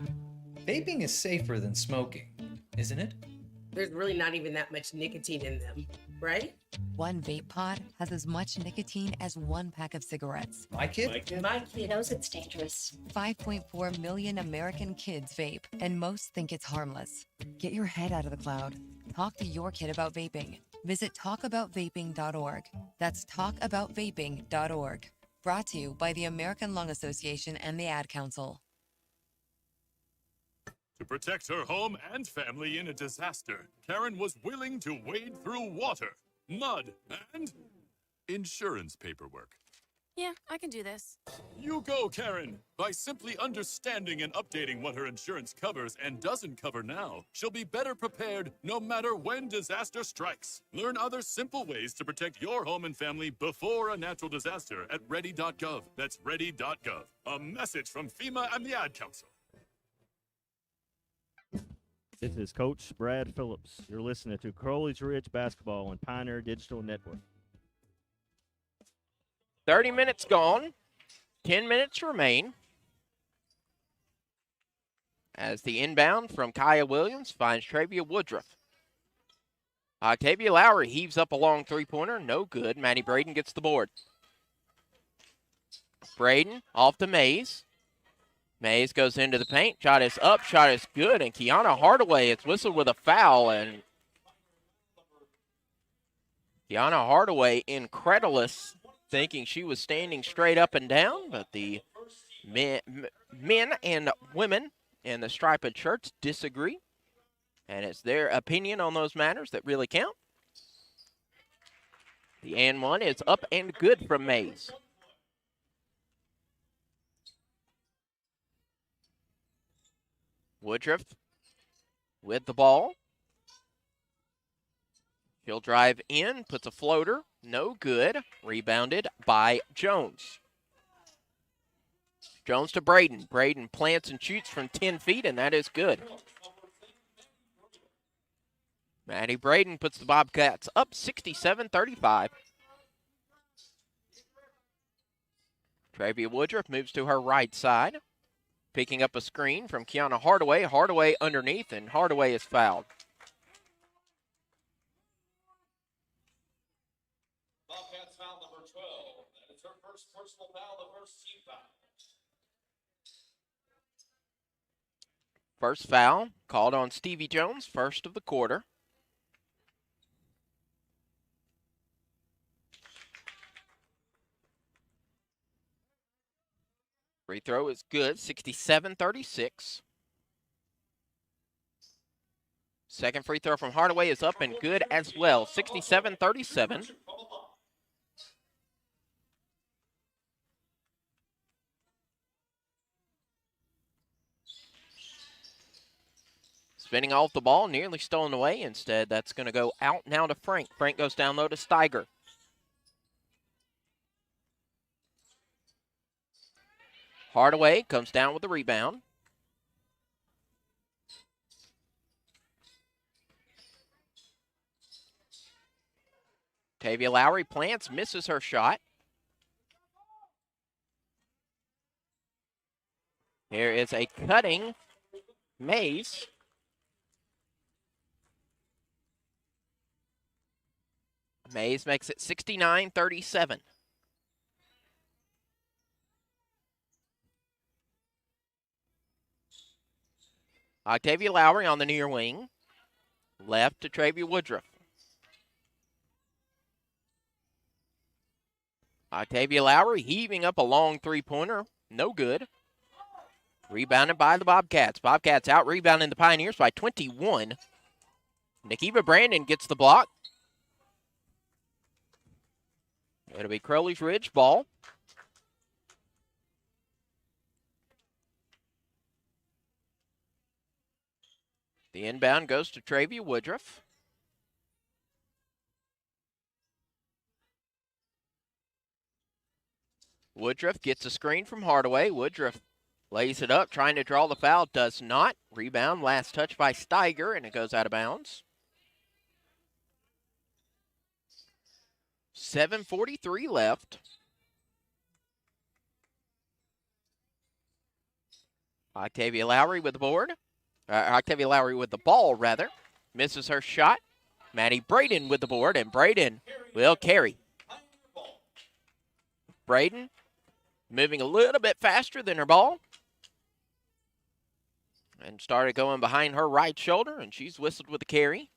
Vaping is safer than smoking, isn't it? There's really not even that much nicotine in them, right? One vape pod has as much nicotine as one pack of cigarettes. My kid knows it's dangerous. 5.4 million American kids vape, and most think it's harmless. Get your head out of the cloud. Talk to your kid about vaping. Visit talkaboutvaping.org. That's talkaboutvaping.org. Brought to you by the American Lung Association and the Ad Council. To protect her home and family in a disaster, Karen was willing to wade through water, mud, and insurance paperwork. Yeah, I can do this. You go, Karen! By simply understanding and updating what her insurance covers and doesn't cover now, she'll be better prepared no matter when disaster strikes. Learn other simple ways to protect your home and family before a natural disaster at ready.gov. That's ready.gov. A message from FEMA and the Ad Council. This is Coach Brad Phillips. You're listening to Crowley's Ridge Basketball on Pioneer Digital Network. 30 minutes gone. 10 minutes remain. As the inbound from Kaya Williams finds Travia Woodruff. Octavia Lowry heaves up a long three-pointer. No good. Maddie Braden gets the board. Braden off to Mays. Mays goes into the paint. Shot is up. Shot is good. And Kiana Hardaway is whistled with a foul. And Kiana Hardaway, incredulous, thinking she was standing straight up and down. But the men and women in the striped shirts disagree. And it's their opinion on those matters that really count. The and one is up and good from Mays. Woodruff with the ball. She'll drive in, puts a floater, no good. Rebounded by Jones. Jones to Braden. Braden plants and shoots from 10 feet, and that is good. Maddie Braden puts the Bobcats up 67-35. Travia Woodruff moves to her right side. Picking up a screen from Kiana Hardaway. Hardaway underneath, and Hardaway is fouled. Bobcats foul number 12. That is her first personal foul, the first team foul. First foul called on Stevie Jones, first of the quarter. Free throw is good, 67-36. Second free throw from Hardaway is up and good as well, 67-37. Spinning off the ball, nearly stolen away. Instead, that's going to go out now to Frank. Frank goes down low to Steiger. Hardaway comes down with the rebound. Tavia Lowry plants, misses her shot. Here is a cutting Mays. Mays makes it 69-37. Octavia Lowry on the near wing. Left to Travia Woodruff. Octavia Lowry heaving up a long three-pointer. No good. Rebounded by the Bobcats. Bobcats out rebounding the Pioneers by 21. Nikiva Brandon gets the block. It'll be Crowley's Ridge ball. The inbound goes to Travia Woodruff. Woodruff gets a screen from Hardaway. Woodruff lays it up, trying to draw the foul. Does not. Rebound, last touch by Steiger, and it goes out of bounds. 7:43 left. Octavia Lowry with the board. Octavia Lowry with the ball, rather. Misses her shot. Maddie Braden with the board, and Braden will carry. Braden moving a little bit faster than her ball. And started going behind her right shoulder, and she's whistled with the carry.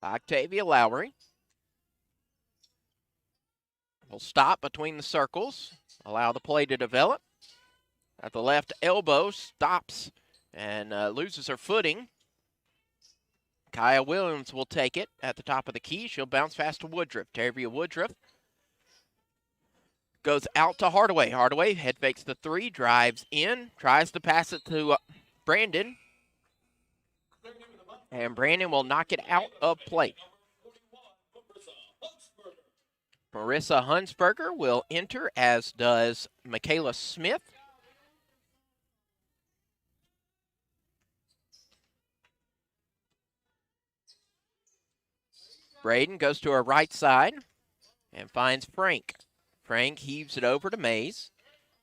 Octavia Lowry will stop between the circles, allow the play to develop. At the left elbow, stops and loses her footing. Kaya Williams will take it at the top of the key. She'll bounce fast to Woodruff. Tavia Woodruff goes out to Hardaway. Hardaway head fakes the three, drives in, tries to pass it to Brandon. And Brandon will knock it out of play. Marissa Hunsberger will enter, as does Michaela Smith. Braden goes to her right side and finds Frank. Frank heaves it over to Mays.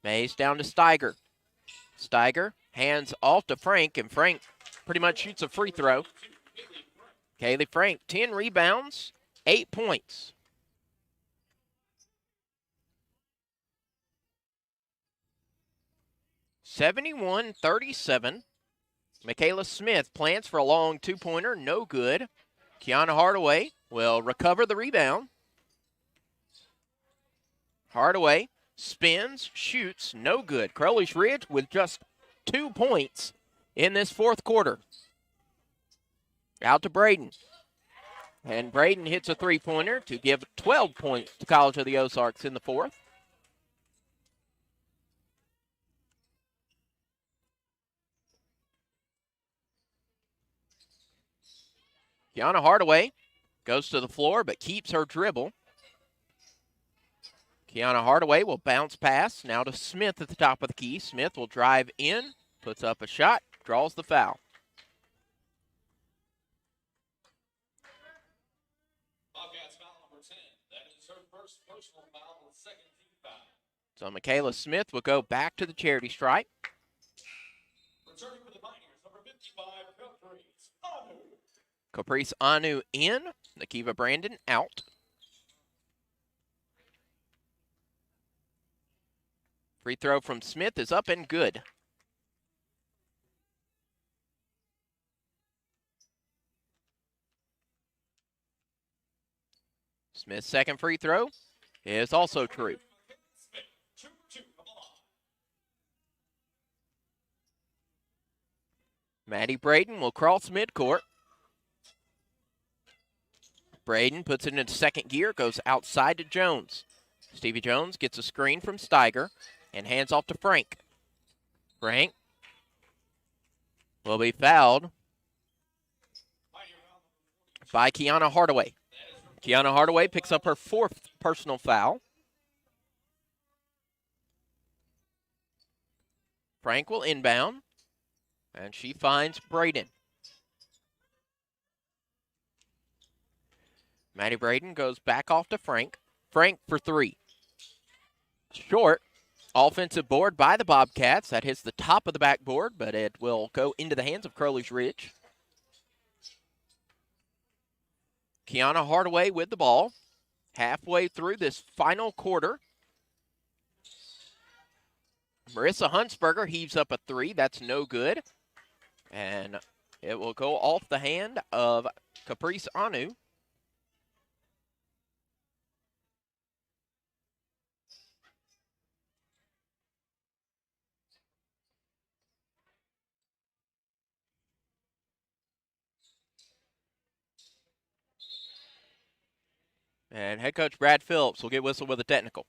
Mays down to Steiger. Steiger hands off to Frank, and Frank pretty much shoots a free throw. Kaylee Frank, 10 rebounds, 8 points. (71-37). Michaela Smith plants for a long two-pointer, no good. Kiana Hardaway will recover the rebound. Hardaway spins, shoots, no good. Crowley's Ridge with just 2 points in this fourth quarter. Out to Braden. And Braden hits a three-pointer to give 12 points to College of the Ozarks in the fourth. Kiana Hardaway goes to the floor but keeps her dribble. Kiana Hardaway will bounce pass now to Smith at the top of the key. Smith will drive in, puts up a shot, draws the foul. Bobcats foul number 10. That is her first personal foul and second team foul. So Michaela Smith will go back to the charity stripe. Returning for the Pioneers, number 55, Caprice Anu. Caprice Anu in. Nikiva Brandon out. Free throw from Smith is up and good. Smith's second free throw is also true. Maddie Braden will cross midcourt. Braden puts it into second gear, goes outside to Jones. Stevie Jones gets a screen from Steiger and hands off to Frank. Frank will be fouled by Kiana Hardaway. Kiana Hardaway picks up her 4th personal foul. Frank will inbound, and she finds Braden. Maddie Braden goes back off to Frank. Frank for 3. Short. Offensive board by the Bobcats. That hits the top of the backboard, but it will go into the hands of Crowley's Ridge. Kiana Hardaway with the ball. Halfway through this final quarter. Marissa Huntsberger heaves up a 3. That's no good. And it will go off the hand of Caprice Anu. And head coach Brad Phillips will get whistled with a technical.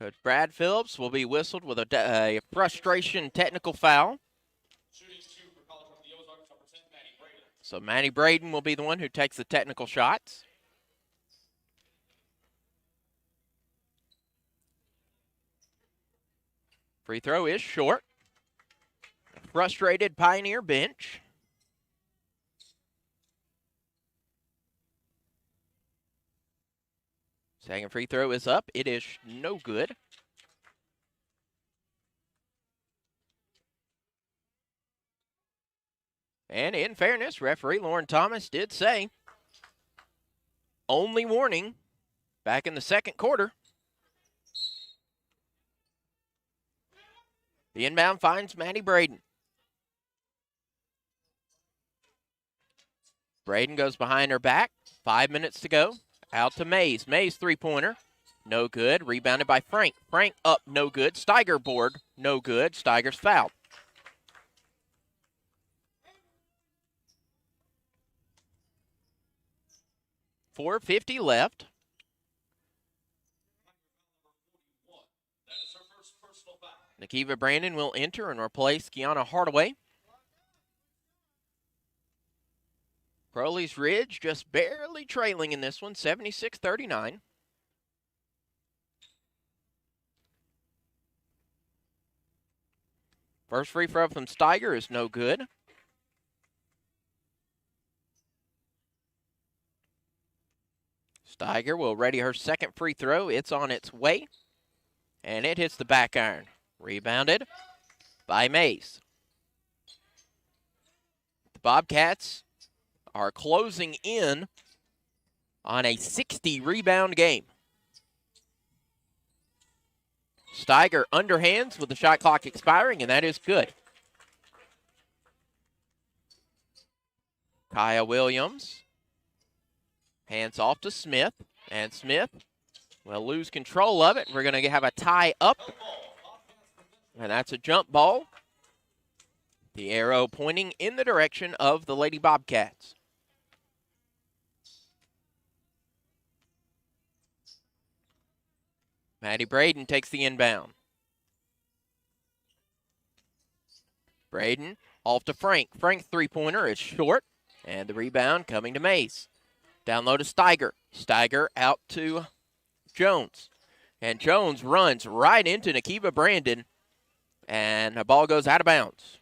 Coach Brad Phillips will be whistled with a frustration technical foul. So Maddie Braden will be the one who takes the technical shots. Free throw is short. Frustrated Pioneer bench. Second free throw is up. It is no good. And in fairness, referee Lauren Thomas did say, only warning back in the second quarter. The inbound finds Maddie Braden. Braden goes behind her back. 5 minutes to go. Out to Mays. Mays three-pointer. No good. Rebounded by Frank. Frank up. No good. Steiger board. No good. Steiger's fouled. .450 left. Nakiva Brandon will enter and replace Kiana Hardaway. Crowley's Ridge just barely trailing in this one, 76-39. First free throw from Steiger is no good. Steiger will ready her second free throw. It's on its way, and it hits the back iron. Rebounded by Mays. The Bobcats are closing in on a 60-rebound game. Steiger underhands with the shot clock expiring, and that is good. Kaya Williams hands off to Smith, and Smith will lose control of it. We're going to have a tie up, and that's a jump ball. The arrow pointing in the direction of the Lady Bobcats. Maddie Braden takes the inbound. Braden off to Frank. Frank three-pointer is short, and the rebound coming to Mays. Down low to Steiger. Steiger out to Jones. And Jones runs right into Nakiva Brandon, and the ball goes out of bounds.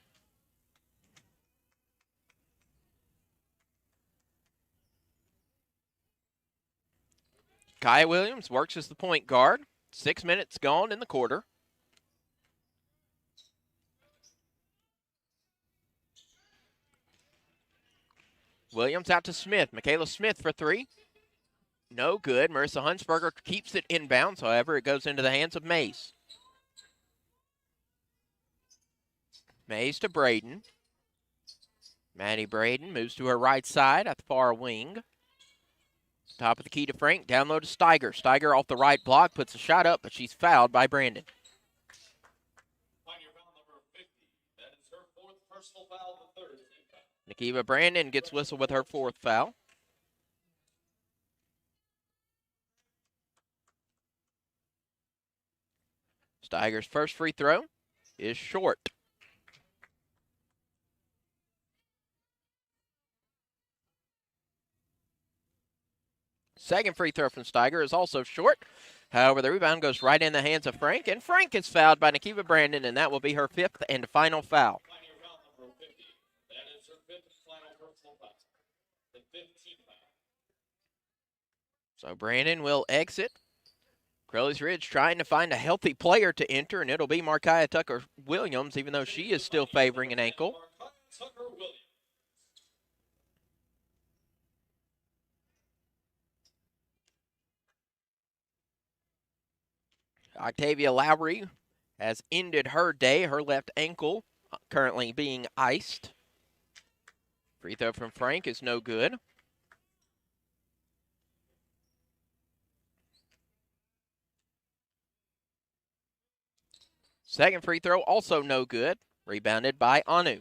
Kaya Williams works as the point guard. 6 minutes gone in the quarter. Williams out to Smith. Michaela Smith for three. No good. Marissa Hunsberger keeps it inbounds. However, it goes into the hands of Mays. Mays to Braden. Maddie Braden moves to her right side at the far wing. Top of the key to Frank. Down low to Steiger. Steiger off the right block. Puts a shot up, but she's fouled by Brandon. Pioneer foul number 50. That is her fourth personal foul, the third team foul. Nakiva Brandon gets whistled with her 4th foul. Steiger's first free throw is short. Second free throw from Steiger is also short. However, the rebound goes right in the hands of Frank, and Frank is fouled by Nakiva Brandon, and that will be her 5th and final foul. That is her 5th and final personal foul. The 15th foul. So Brandon will exit. Crowley's Ridge trying to find a healthy player to enter, and it'll be Markiah Tucker-Williams, even though she is still favoring an ankle. Tucker-Williams. Octavia Lowry has ended her day, her left ankle currently being iced. Free throw from Frank is no good. Second free throw also no good. Rebounded by Anu.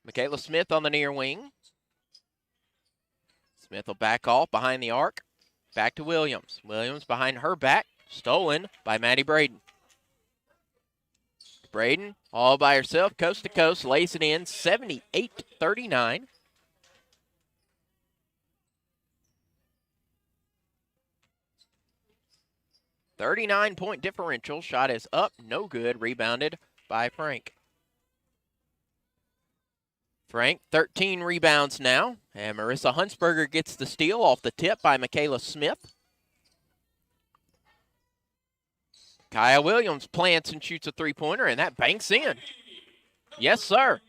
Michaela Smith on the near wing. Smith will back off behind the arc. Back to Williams. Williams behind her back. Stolen by Maddie Braden. Braden all by herself, coast to coast, lays it in, 78-39. .39 differential. Shot is up, no good. Rebounded by Frank. Frank, 13 rebounds now. And Marissa Huntsberger gets the steal off the tip by Michaela Smith. Kaya Williams plants and shoots a three-pointer, and that banks in. Yes, sir.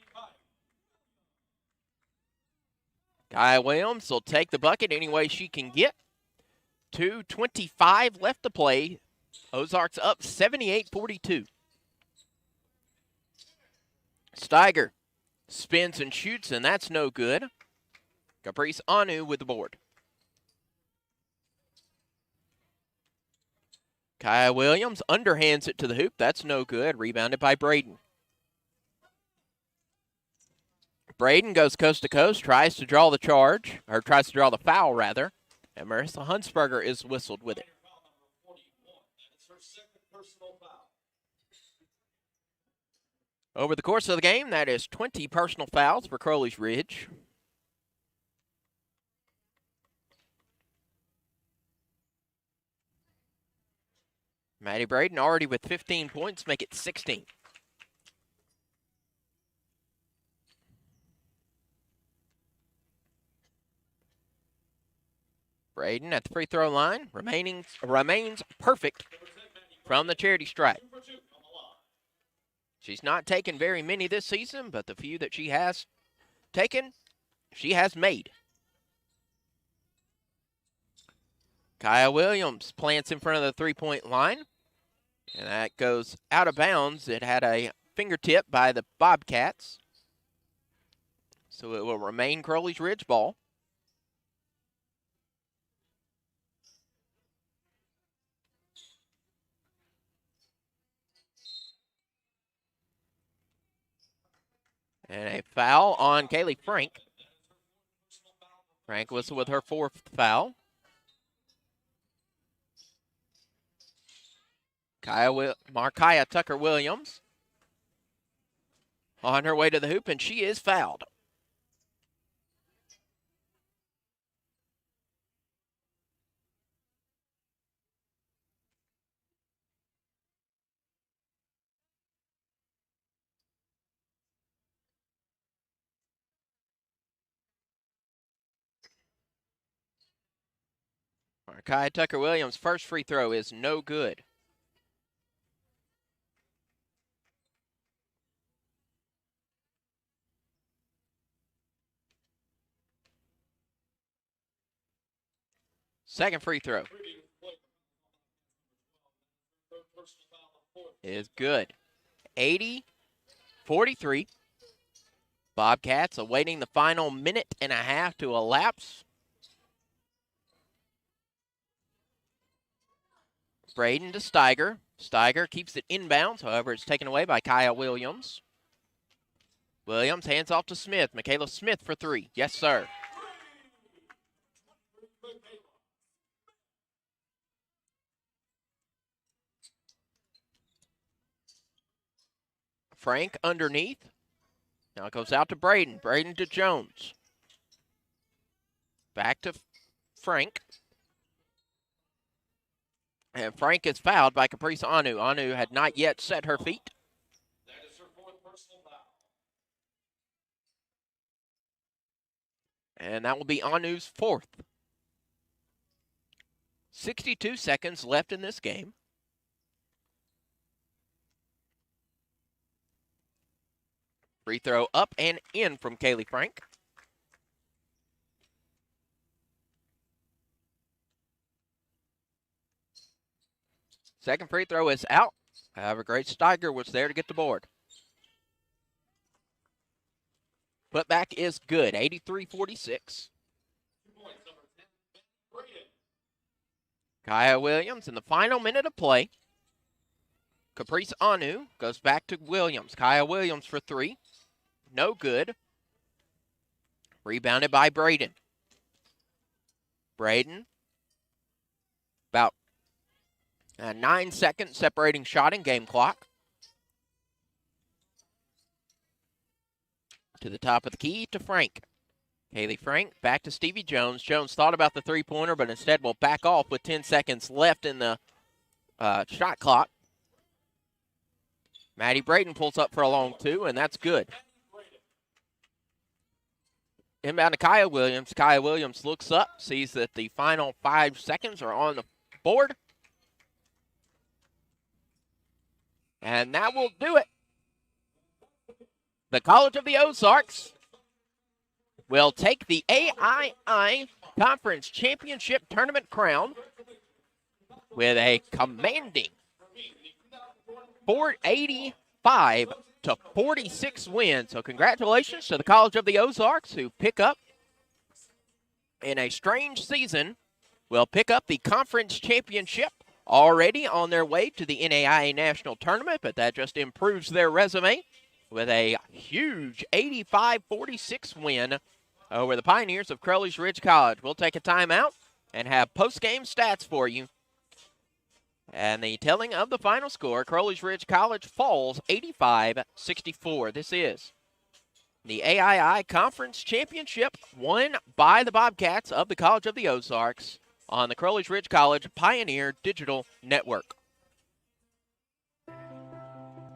Kaya Williams will take the bucket any way she can get. 2:25 left to play. Ozarks up 78-42. Steiger spins and shoots, and that's no good. Caprice Anu with the board. Kaya Williams underhands it to the hoop. That's no good. Rebounded by Braden. Braden goes coast to coast, tries to draw the charge, or tries to draw the foul, rather. And Marissa Huntsberger is whistled with it. Over the course of the game, that is 20 personal fouls for Crowley's Ridge. Maddie Braden already with 15 points, make it 16. Braden at the free throw line, remains perfect from the charity stripe. She's not taken very many this season, but the few that she has taken, she has made. Kaya Williams plants in front of the three-point line, and that goes out of bounds. It had a fingertip by the Bobcats, so it will remain Crowley's Ridge ball. And a foul on Kaylee Frank. Frank whistle with her 4th foul. Markiah Tucker-Williams on her way to the hoop, and she is fouled. Markiah Tucker-Williams' first free throw is no good. Second free throw is good. 80-43. Bobcats awaiting the final minute and a half to elapse. Braden to Steiger. Steiger keeps it inbounds. However, it's taken away by Kaya Williams. Williams hands off to Smith. Michaela Smith for three. Yes, sir. Frank underneath. Now it goes out to Braden. Braden to Jones. Back to Frank. And Frank is fouled by Caprice Anu. Anu had not yet set her feet. That is her fourth personal foul. And that will be Anu's fourth. 62 seconds left in this game. Free throw up and in from Kaylee Frank. Second free throw is out. However, Grace Steiger was there to get the board. Putback is good, 83-46. Kaya Williams in the final minute of play. Caprice Anu goes back to Williams. Kaya Williams for three. No good. Rebounded by Braden. Braden. About 9 seconds separating shot and game clock. To the top of the key to Frank. Kaylee Frank back to Stevie Jones. Jones thought about the three-pointer, but instead will back off with 10 seconds left in the shot clock. Maddie Braden pulls up for a long two, and that's good. Inbound to Kaya Williams. Kaya Williams looks up, sees that the final 5 seconds are on the board. And that will do it. The College of the Ozarks will take the A.I.I. Conference Championship Tournament crown with a commanding 485-46 win. So congratulations to the College of the Ozarks, who pick up, in a strange season, will pick up the conference championship, already on their way to the NAIA National Tournament, but that just improves their resume with a huge 85-46 win over the Pioneers of Crowley's Ridge College. We'll take a timeout and have post-game stats for you. And the telling of the final score, Crowley's Ridge College falls 85-64. This is the A.I.I. Conference Championship, won by the Bobcats of the College of the Ozarks on the Crowley's Ridge College Pioneer Digital Network.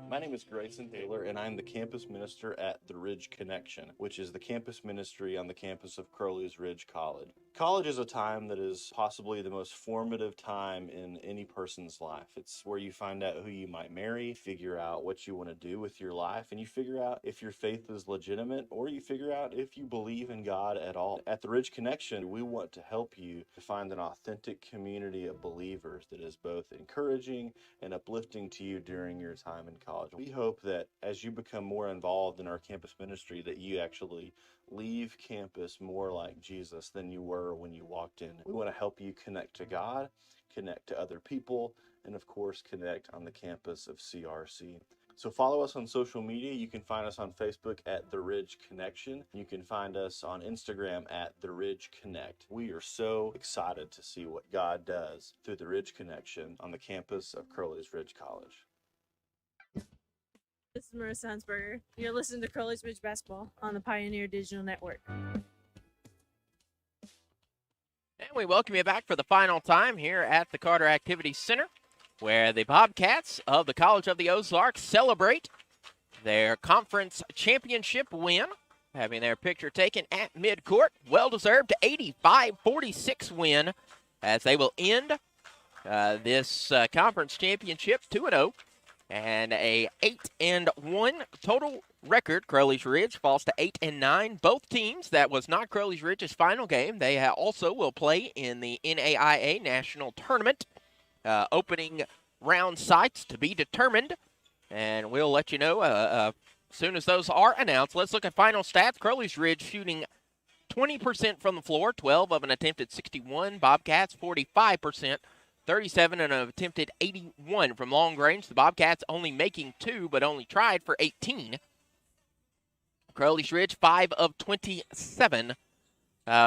My name is Grayson Taylor, and I'm the campus minister at The Ridge Connection, which is the campus ministry on the campus of Crowley's Ridge College. College is a time that is possibly the most formative time in any person's life. It's where you find out who you might marry, figure out what you want to do with your life, and you figure out if your faith is legitimate, or you figure out if you believe in God at all. At The Ridge Connection, we want to help you to find an authentic community of believers that is both encouraging and uplifting to you during your time in college. We hope that as you become more involved in our campus ministry, that you actually leave campus more like Jesus than you were when you walked in. We want to help you connect to God, connect to other people, and of course, connect on the campus of CRC. So follow us on social media. You can find us on Facebook at The Ridge Connection. You can find us on Instagram at The Ridge Connect. We are so excited to see what God does through The Ridge Connection on the campus of Crowley's Ridge College. This is Marissa Hansberger. You're listening to Crowley's Ridge Basketball on the Pioneer Digital Network. And we welcome you back for the final time here at the Carter Activity Center, where the Bobcats of the College of the Ozarks celebrate their conference championship win, having their picture taken at midcourt. Well-deserved 85-46 win, as they will end this conference championship 2-0. And a 8-1 total record. Crowley's Ridge falls to 8-9. Both teams, that was not Crowley's Ridge's final game. They also will play in the NAIA National Tournament. Opening round sites to be determined. And we'll let you know as soon as those are announced. Let's look at final stats. Crowley's Ridge shooting 20% from the floor, 12 of an attempted 61. Bobcats 45% 37 and an attempted 81 from long range. The Bobcats only making 2, but only tried for 18. Crowley's Ridge, 5 of 27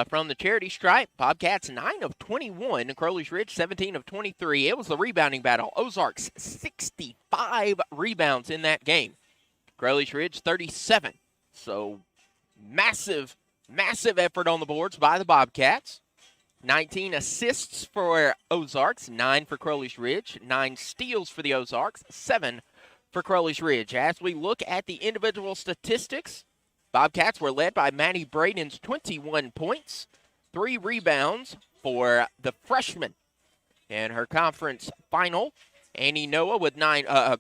from the charity stripe. Bobcats, 9 of 21. Crowley's Ridge, 17 of 23. It was the rebounding battle. Ozarks, 65 rebounds in that game. Crowley's Ridge, 37. So massive effort on the boards by the Bobcats. 19 assists for Ozarks, 9 for Crowley's Ridge, 9 steals for the Ozarks, 7 for Crowley's Ridge. As we look at the individual statistics, Bobcats were led by Maddie Braden's 21 points, 3 rebounds for the freshman in her conference final. Annie Noah with 9, I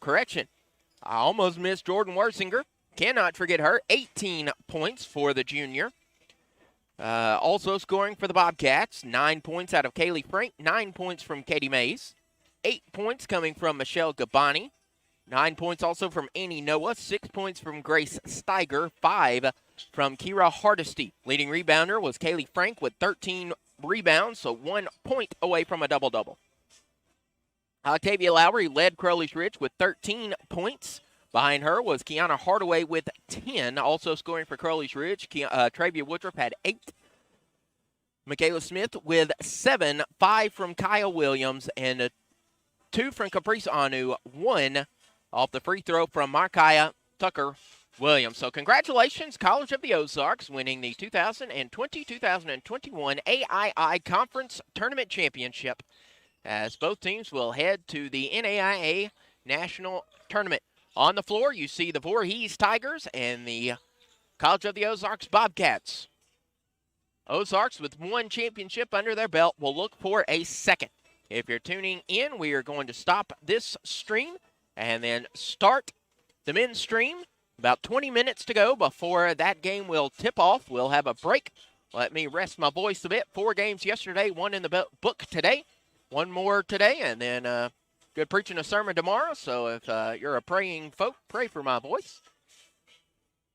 almost missed Jordan Wersinger. Cannot forget her, 18 points for the junior. Also scoring for the Bobcats, 9 points out of Kaylee Frank, 9 points from Katie Mays, 8 points coming from Michelle Gabani, 9 points also from Annie Noah, 6 points from Grace Steiger, 5 from Kira Hardesty. Leading rebounder was Kaylee Frank with 13 rebounds, so 1 point away from a double-double. Octavia Lowry led Crowley's Ridge with 13 points. Behind her was Kiana Hardaway with 10. Also scoring for Crowley's Ridge, Travia Woodruff had 8. Michaela Smith with 7, 5 from Kyle Williams, and 2 from Caprice Anu, 1 off the free throw from Markiah Tucker Williams. So congratulations, College of the Ozarks, winning the 2020-2021 A.I.I. Conference Tournament Championship, as both teams will head to the NAIA National Tournament. On the floor, you see the Voorhees Tigers and the College of the Ozarks Bobcats. Ozarks, with 1 championship under their belt, will look for a second. If you're tuning in, we are going to stop this stream and then start the men's stream. About 20 minutes to go before that game will tip off. We'll have a break. Let me rest my voice a bit. 4 games yesterday, 1 in the book today, 1 more today, and then good preaching a sermon tomorrow, so if you're a praying folk, pray for my voice.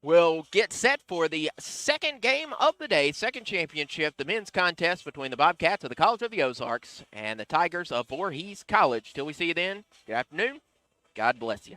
We'll get set for the second game of the day, second championship, the men's contest between the Bobcats of the College of the Ozarks and the Tigers of Voorhees College. Till we see you then, good afternoon. God bless you.